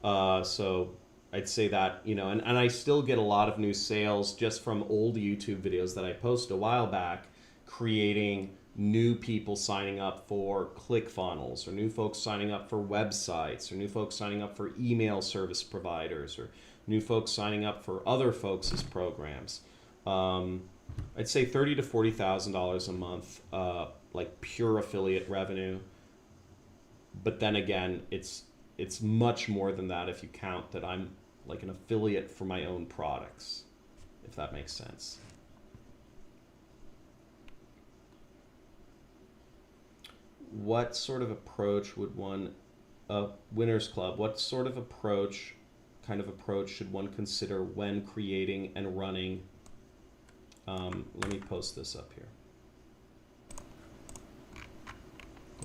So I'd say that, you know, and I still get a lot of new sales just from old YouTube videos that I posted a while back, creating new people signing up for ClickFunnels, or new folks signing up for websites, or new folks signing up for email service providers, or new folks signing up for other folks' programs. I'd say $30,000 to $40,000 a month, like pure affiliate revenue. But then again, it's much more than that if you count that I'm like an affiliate for my own products, if that makes sense. What sort of approach would one, Winners Club, what sort of kind of approach should one consider when creating and running? Let me post this up here.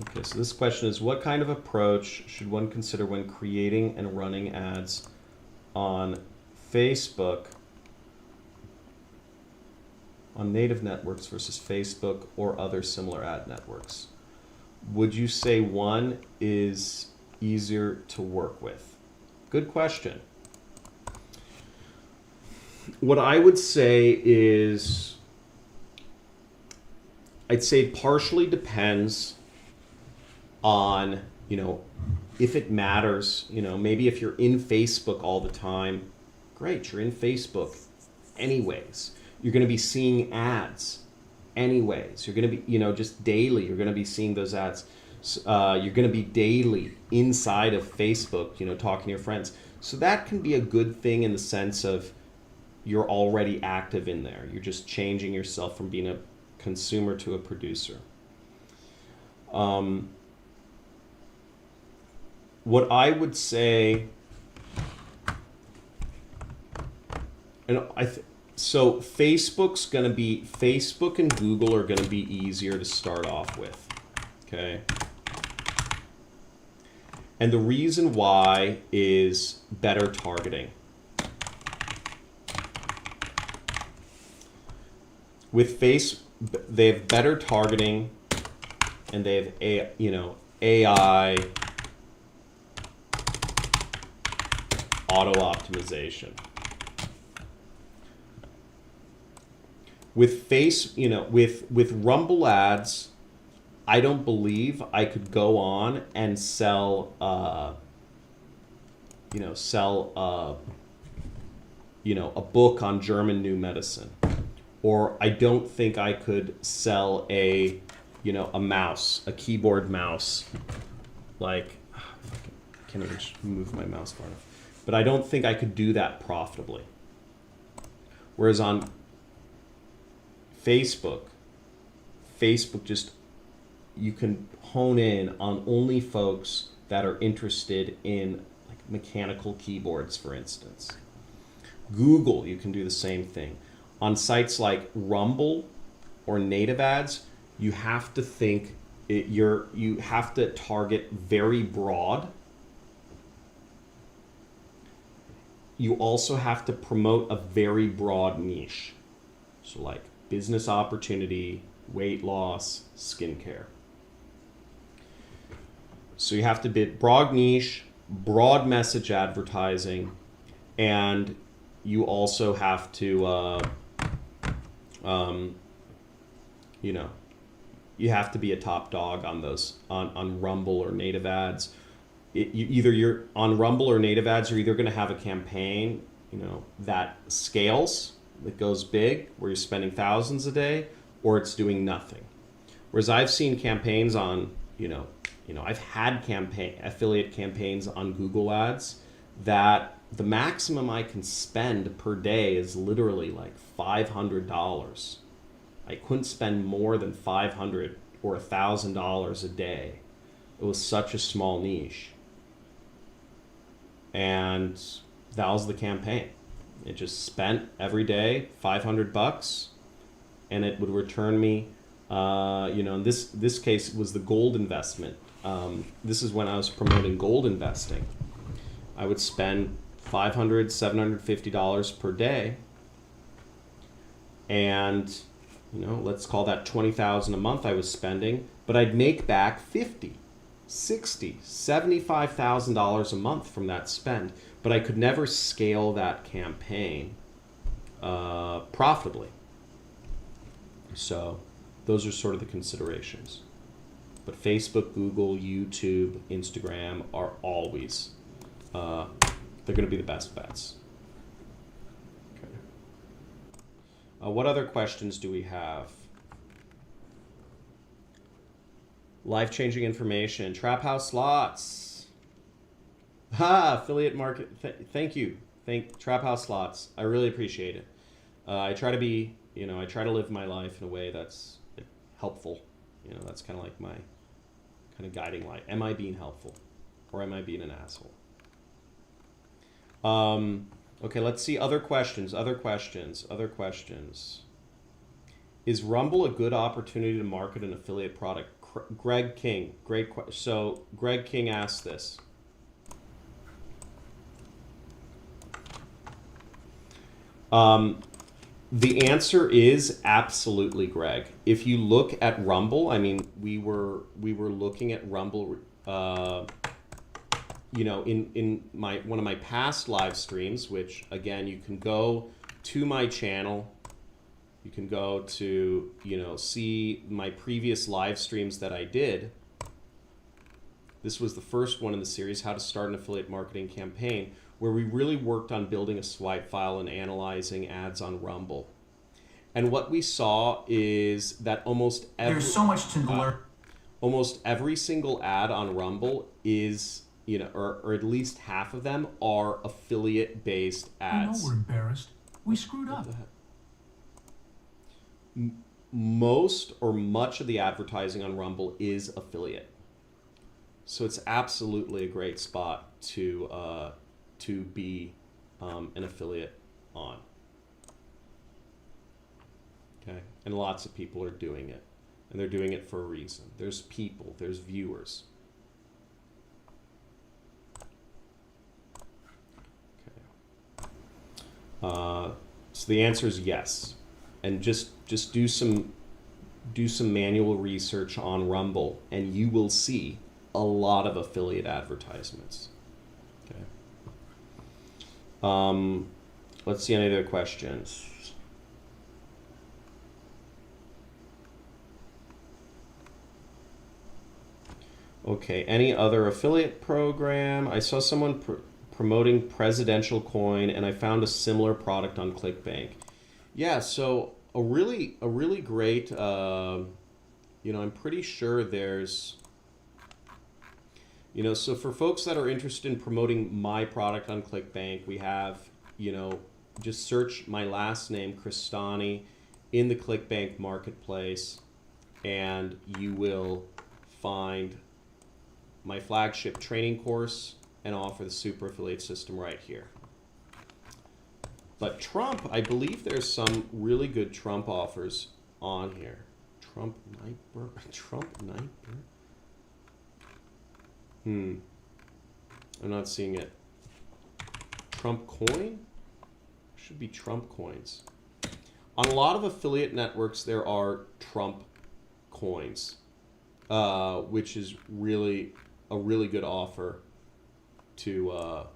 Okay, so this question is, what kind of approach should one consider when creating and running ads on Facebook, on native networks versus Facebook or other similar ad networks? Would you say one is easier to work with? Good question. What I would say is, I'd say partially depends on, you know, if it matters, you know, maybe if you're in Facebook all the time, great, you're in Facebook anyways. You're going to be seeing ads anyways. You're going to be, you know, just daily, you're going to be seeing those ads. You're going to be daily inside of Facebook, talking to your friends. So that can be a good thing in the sense of you're already active in there. You're just changing yourself from being a consumer to a producer. What I would say, so Facebook and Google are going to be easier to start off with, okay? And the reason why is better targeting. With they have better targeting, and they have AI auto optimization. With with Rumble ads, I don't believe I could go on and sell a book on German new medicine. Or I don't think I could sell a mouse, a keyboard mouse. Like, I can't even move my mouse far enough. But I don't think I could do that profitably. Whereas on Facebook just, you can hone in on only folks that are interested in like mechanical keyboards, for instance. Google, you can do the same thing. On sites like Rumble or native ads, you have to think you have to target very broad. You also have to promote a very broad niche. So like business opportunity, weight loss, skincare. So you have to be broad niche, broad message advertising, and you also have to you have to be a top dog on those on Rumble or native ads. Either you're on Rumble or native ads, you're either going to have a campaign that scales, that goes big, where you're spending thousands a day, or it's doing nothing. Whereas I've seen campaigns on I've had affiliate campaigns on Google ads that the maximum I can spend per day is literally like $500. I couldn't spend more than $500 or $1,000 a day. It was such a small niche. And that was the campaign. It just spent every day $500, and it would return me, in this case it was the gold investment. This is when I was promoting gold investing. I would spend $500, $750 per day, and let's call that $20,000 a month I was spending, but I'd make back $50, $60, $75,000 a month from that spend. But I could never scale that campaign profitably. So those are sort of the considerations. But Facebook, Google, YouTube, Instagram are always they're going to be the best bets. Okay. What other questions do we have? Life-changing information. Trap House Slots. Affiliate market. Thank you. Thank Trap House Slots. I really appreciate it. I try to be, I try to live my life in a way that's helpful. That's kind of like my kind of guiding light. Am I being helpful, or am I being an asshole? Okay, let's see other questions. Is Rumble a good opportunity to market an affiliate product? Greg King, great question. So Greg King asked this. The answer is absolutely, Greg. If you look at Rumble, I mean, we were looking at Rumble, in one of my past live streams, which again, you can go to my channel. You can go to, see my previous live streams that I did. This was the first one in the series, How to Start an Affiliate Marketing Campaign, where we really worked on building a swipe file and analyzing ads on Rumble. And what we saw is that almost every... There's so much to learn. almost every single ad on Rumble is, or at least half of them are affiliate-based I know ads. we're embarrassed. We screwed up. Most or much of the advertising on Rumble is affiliate. So it's absolutely a great spot to be an affiliate on. Okay, and lots of people are doing it, and they're doing it for a reason. There's people, there's viewers. Okay. So the answer is yes, and just do some manual research on Rumble, and you will see a lot of affiliate advertisements. Okay. Let's see any other questions. Okay, any other affiliate program? I saw someone promoting Presidential Coin, and I found a similar product on Clickbank. Yeah, so a really great, I'm pretty sure there's, so for folks that are interested in promoting my product on Clickbank, we have, just search my last name, Crestani, in the Clickbank marketplace, and you will find my flagship training course and offer the super affiliate system right here. But Trump, I believe there's some really good Trump offers on here. Trump Nightbird. I'm not seeing it. Trump coin? Should be Trump coins. On a lot of affiliate networks, there are Trump coins, which is a really good offer to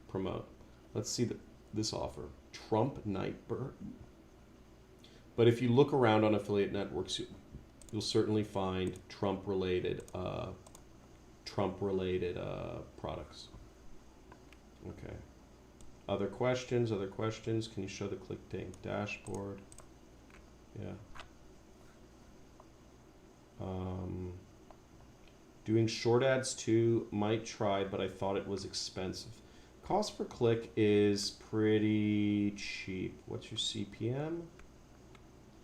promote. Let's see this offer. Trump Nightbird. But if you look around on affiliate networks, you'll certainly find Trump-related products. Okay. Other questions? Can you show the Clickbank dashboard? Yeah. Doing short ads too, might try, but I thought it was expensive. Cost per click is pretty cheap. What's your CPM?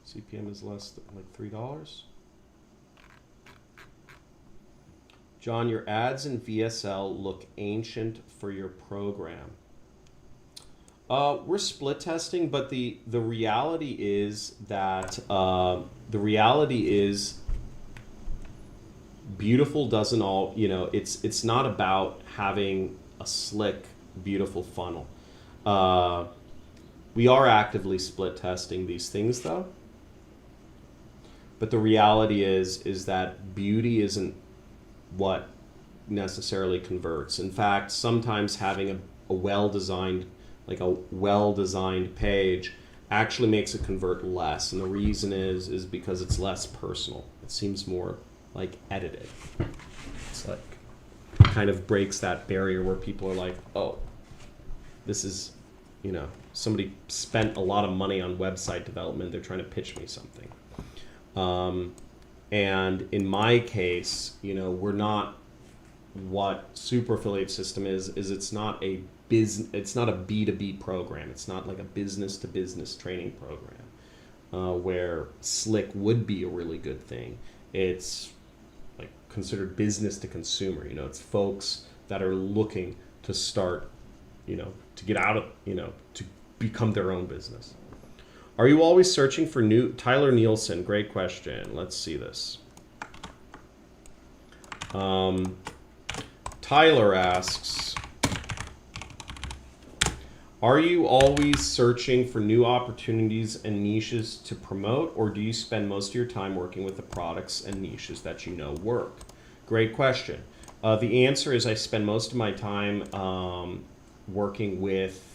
CPM is less than like $3. John, your ads in VSL look ancient for your program. We're split testing, but the reality is that beautiful doesn't all, it's not about having a slick, beautiful funnel. We are actively split testing these things though. But the reality is that beauty isn't what necessarily converts. In fact, sometimes having a well-designed page actually makes it convert less. And the reason is because it's less personal. It seems more like edited. It's like kind of breaks that barrier where people are like, oh, this is, somebody spent a lot of money on website development. They're trying to pitch me something. And in my case, we're not, what super affiliate system is it's not a B2B program. It's not like a business to business training program, where slick would be a really good thing. It's like considered business to consumer. It's folks that are looking to start, to get out of, to become their own business. Are you always searching for new? Tyler Nielsen, great question. Let's see this. Tyler asks, are you always searching for new opportunities and niches to promote, or do you spend most of your time working with the products and niches that work? Great question. The answer is I spend most of my time working with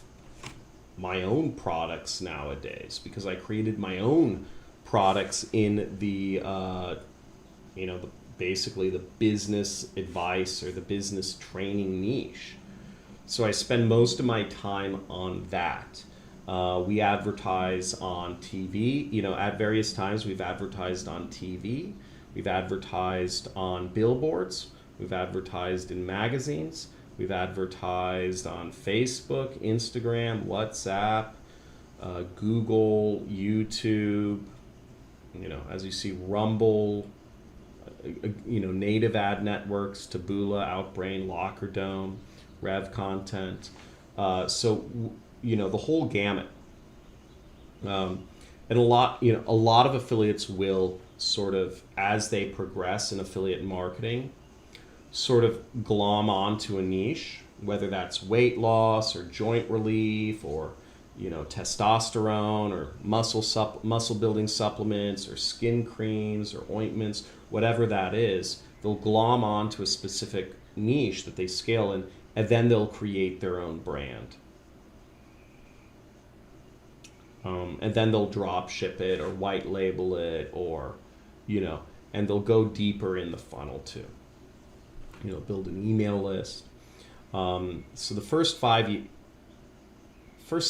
my own products nowadays, because I created my own products in the, basically the business advice or the business training niche. So I spend most of my time on that. We advertise on TV, at various times we've advertised on TV. We've advertised on billboards. We've advertised in magazines. We've advertised on Facebook, Instagram, WhatsApp, Google, YouTube, as you see, Rumble, native ad networks, Taboola, Outbrain, Locker Dome, Rev Content. The whole gamut. And a lot of affiliates will sort of, as they progress in affiliate marketing, sort of glom onto a niche, whether that's weight loss or joint relief or testosterone or muscle building supplements or skin creams or ointments, whatever that is. They'll glom onto a specific niche that they scale in, and then they'll create their own brand. And then they'll drop ship it or white label it, or and they'll go deeper in the funnel too. Build an email list. So the first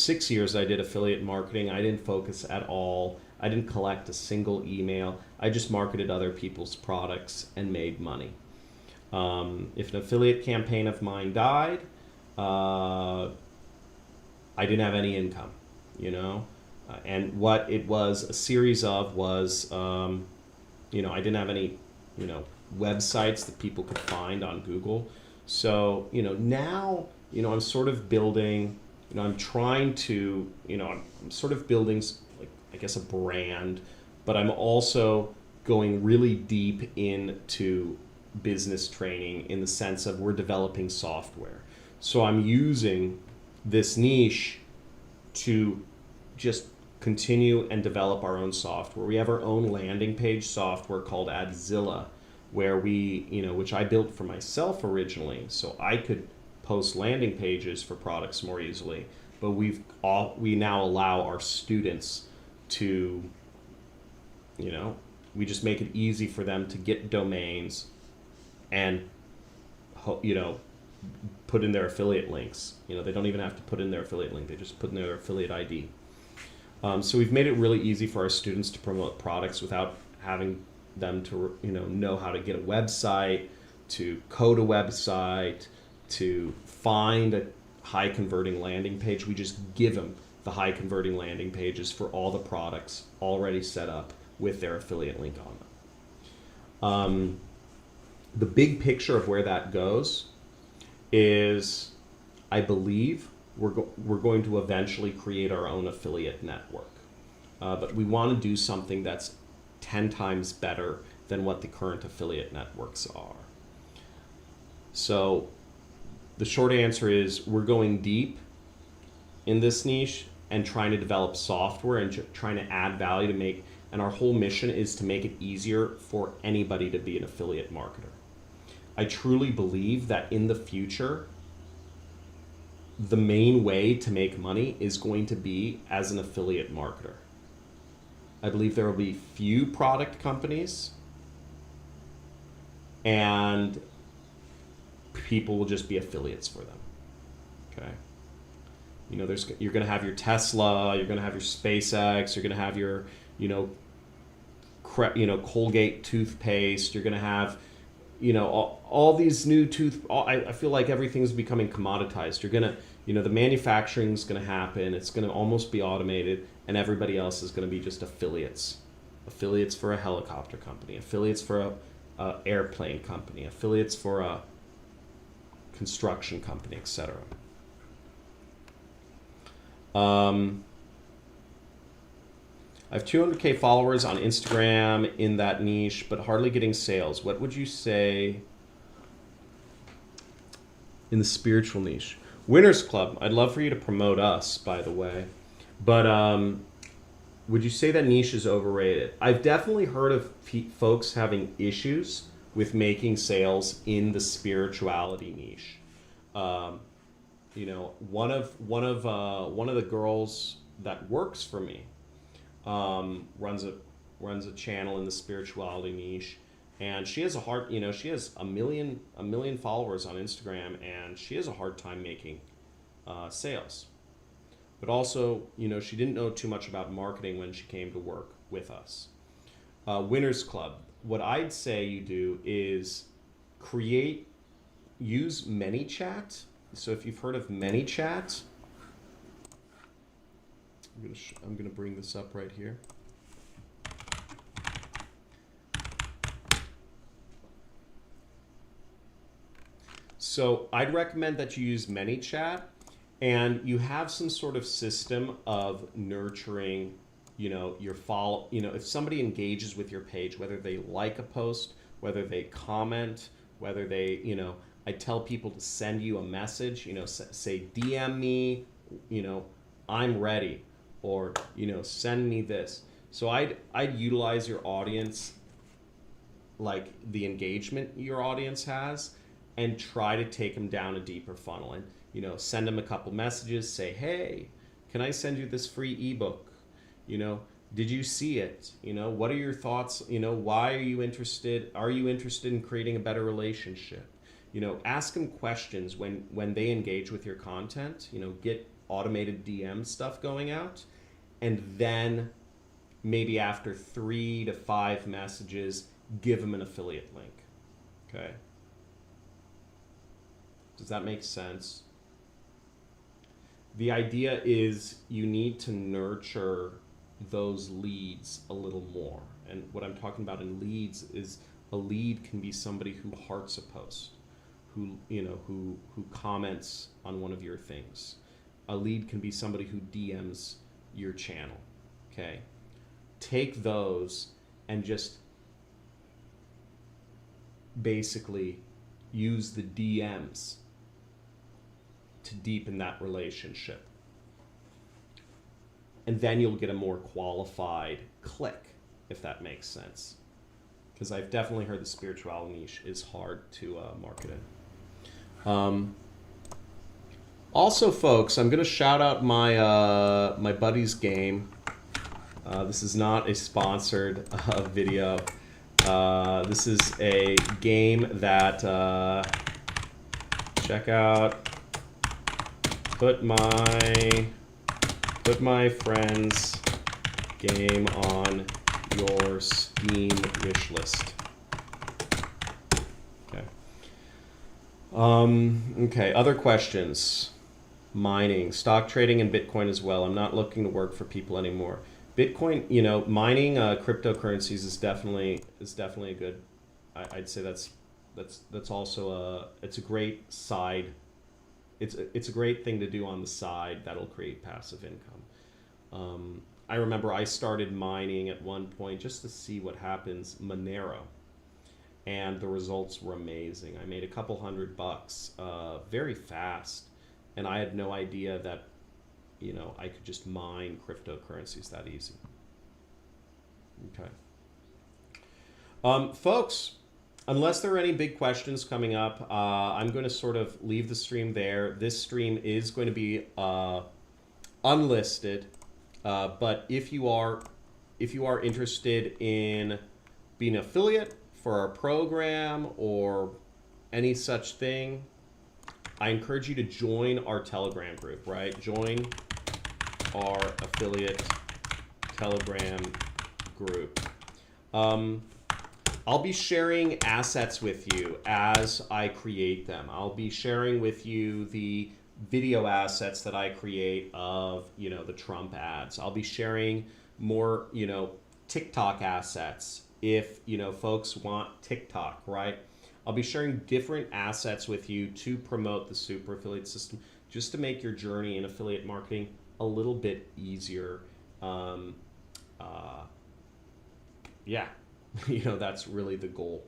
6 years I did affiliate marketing, I didn't focus at all. I didn't collect a single email. I just marketed other people's products and made money. If an affiliate campaign of mine died, I didn't have any income, and what it was a series of was, I didn't have any, websites that people could find on Google. So, now, I'm sort of building, I'm trying to, I'm sort of building, like, I guess, a brand, but I'm also going really deep into business training in the sense of we're developing software. So I'm using this niche to just continue and develop our own software. We have our own landing page software called Adzilla, where we, which I built for myself originally, so I could post landing pages for products more easily. But we now allow our students to, we just make it easy for them to get domains and, put in their affiliate links. They don't even have to put in their affiliate link. They just put in their affiliate ID. So we've made it really easy for our students to promote products without having them to, know how to get a website, to code a website, to find a high converting landing page. We just give them the high converting landing pages for all the products already set up with their affiliate link on them. The big picture of where that goes is, I believe, we're going to eventually create our own affiliate network. But we want to do something that's 10 times better than what the current affiliate networks are. So the short answer is we're going deep in this niche and trying to develop software and trying to add value to make, and our whole mission is to make it easier for anybody to be an affiliate marketer. I truly believe that in the future, the main way to make money is going to be as an affiliate marketer. I believe there will be few product companies and people will just be affiliates for them. Okay. You're going to have your Tesla, you're going to have your SpaceX, you're going to have your, Colgate toothpaste, you're going to have, all these new I feel like everything's becoming commoditized. You're going to, the manufacturing's going to happen. It's going to almost be automated, and everybody else is going to be just affiliates. Affiliates for a helicopter company, affiliates for a airplane company, affiliates for a construction company, etc. I have 200K followers on Instagram in that niche, but hardly getting sales. What would you say in the spiritual niche? Winners Club, I'd love for you to promote us, by the way. But would you say that niche is overrated? I've definitely heard of folks having issues with making sales in the spirituality niche. One of the girls that works for me runs a channel in the spirituality niche, and she has she has a million followers on Instagram, and she has a hard time making sales. But also, she didn't know too much about marketing when she came to work with us. Winners Club, what I'd say you do is use ManyChat. So if you've heard of ManyChat, I'm gonna bring this up right here. So I'd recommend that you use ManyChat, and you have some sort of system of nurturing, your follow. If somebody engages with your page, whether they like a post, whether they comment, whether they, I tell people to send you a message. Say DM me, I'm ready, or send me this. So I'd utilize your audience, like the engagement your audience has, and try to take them down a deeper funnel, and send them a couple messages. Say, hey, can I send you this free ebook? Did you see it? What are your thoughts? Why are you interested? Are you interested in creating a better relationship? Ask them questions when they engage with your content. Get automated DM stuff going out, and then maybe after 3 to 5 messages, give them an affiliate link. Okay. Does that make sense? The idea is you need to nurture those leads a little more. And what I'm talking about in leads is a lead can be somebody who hearts a post, who comments on one of your things. A lead can be somebody who DMs your channel. Okay? Take those and just basically use the DMs to deepen that relationship. And then you'll get a more qualified click, if that makes sense. Because I've definitely heard the spirituality niche is hard to market in. Also, folks, I'm going to shout out my my buddy's game. This is not a sponsored video. This is a game that check out. Put my friend's game on your Steam wish list. Okay. Okay. Other questions? Mining, stock trading, and Bitcoin as well. I'm not looking to work for people anymore. Bitcoin, mining cryptocurrencies is definitely a good. I'd say that's also it's a great side. It's a great thing to do on the side that'll create passive income. I remember I started mining at one point just to see what happens, Monero, and the results were amazing. I made a couple $100 very fast, and I had no idea that I could just mine cryptocurrencies that easy. Okay. Folks, unless there are any big questions coming up, I'm going to sort of leave the stream there. This stream is going to be unlisted, but if you are interested in being an affiliate for our program or any such thing, I encourage you to join our Telegram group, right? Join our affiliate Telegram group. I'll be sharing assets with you as I create them. I'll be sharing with you the video assets that I create of, the Trump ads. I'll be sharing more, TikTok assets if, folks want TikTok, right? I'll be sharing different assets with you to promote the super affiliate system, just to make your journey in affiliate marketing a little bit easier. Yeah, that's really the goal.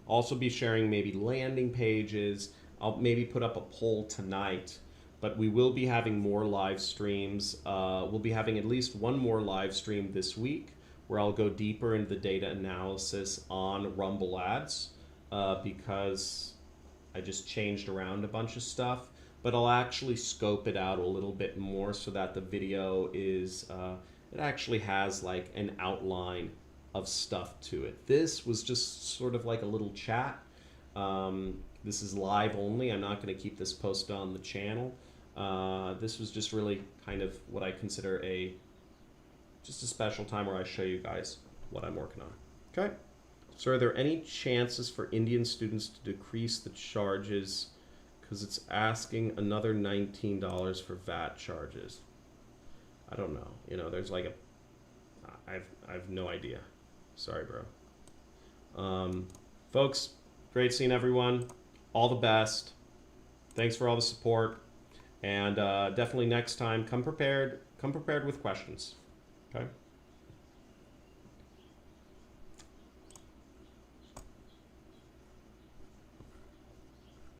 Also be sharing maybe landing pages. I'll maybe put up a poll tonight, but we will be having more live streams. We'll be having at least one more live stream this week where I'll go deeper into the data analysis on Rumble ads because I just changed around a bunch of stuff, but I'll actually scope it out a little bit more so that the video is, it actually has like an outline of stuff to it. This was just sort of like a little chat. This is live only. I'm not going to keep this posted on the channel. This was just really kind of what I consider just a special time where I show you guys what I'm working on. Okay. So are there any chances for Indian students to decrease the charges because it's asking another $19 for VAT charges? I don't know. You know, there's like I've no idea. Sorry, bro. Folks, great seeing everyone. All the best. Thanks for all the support. And definitely next time, come prepared with questions. Okay.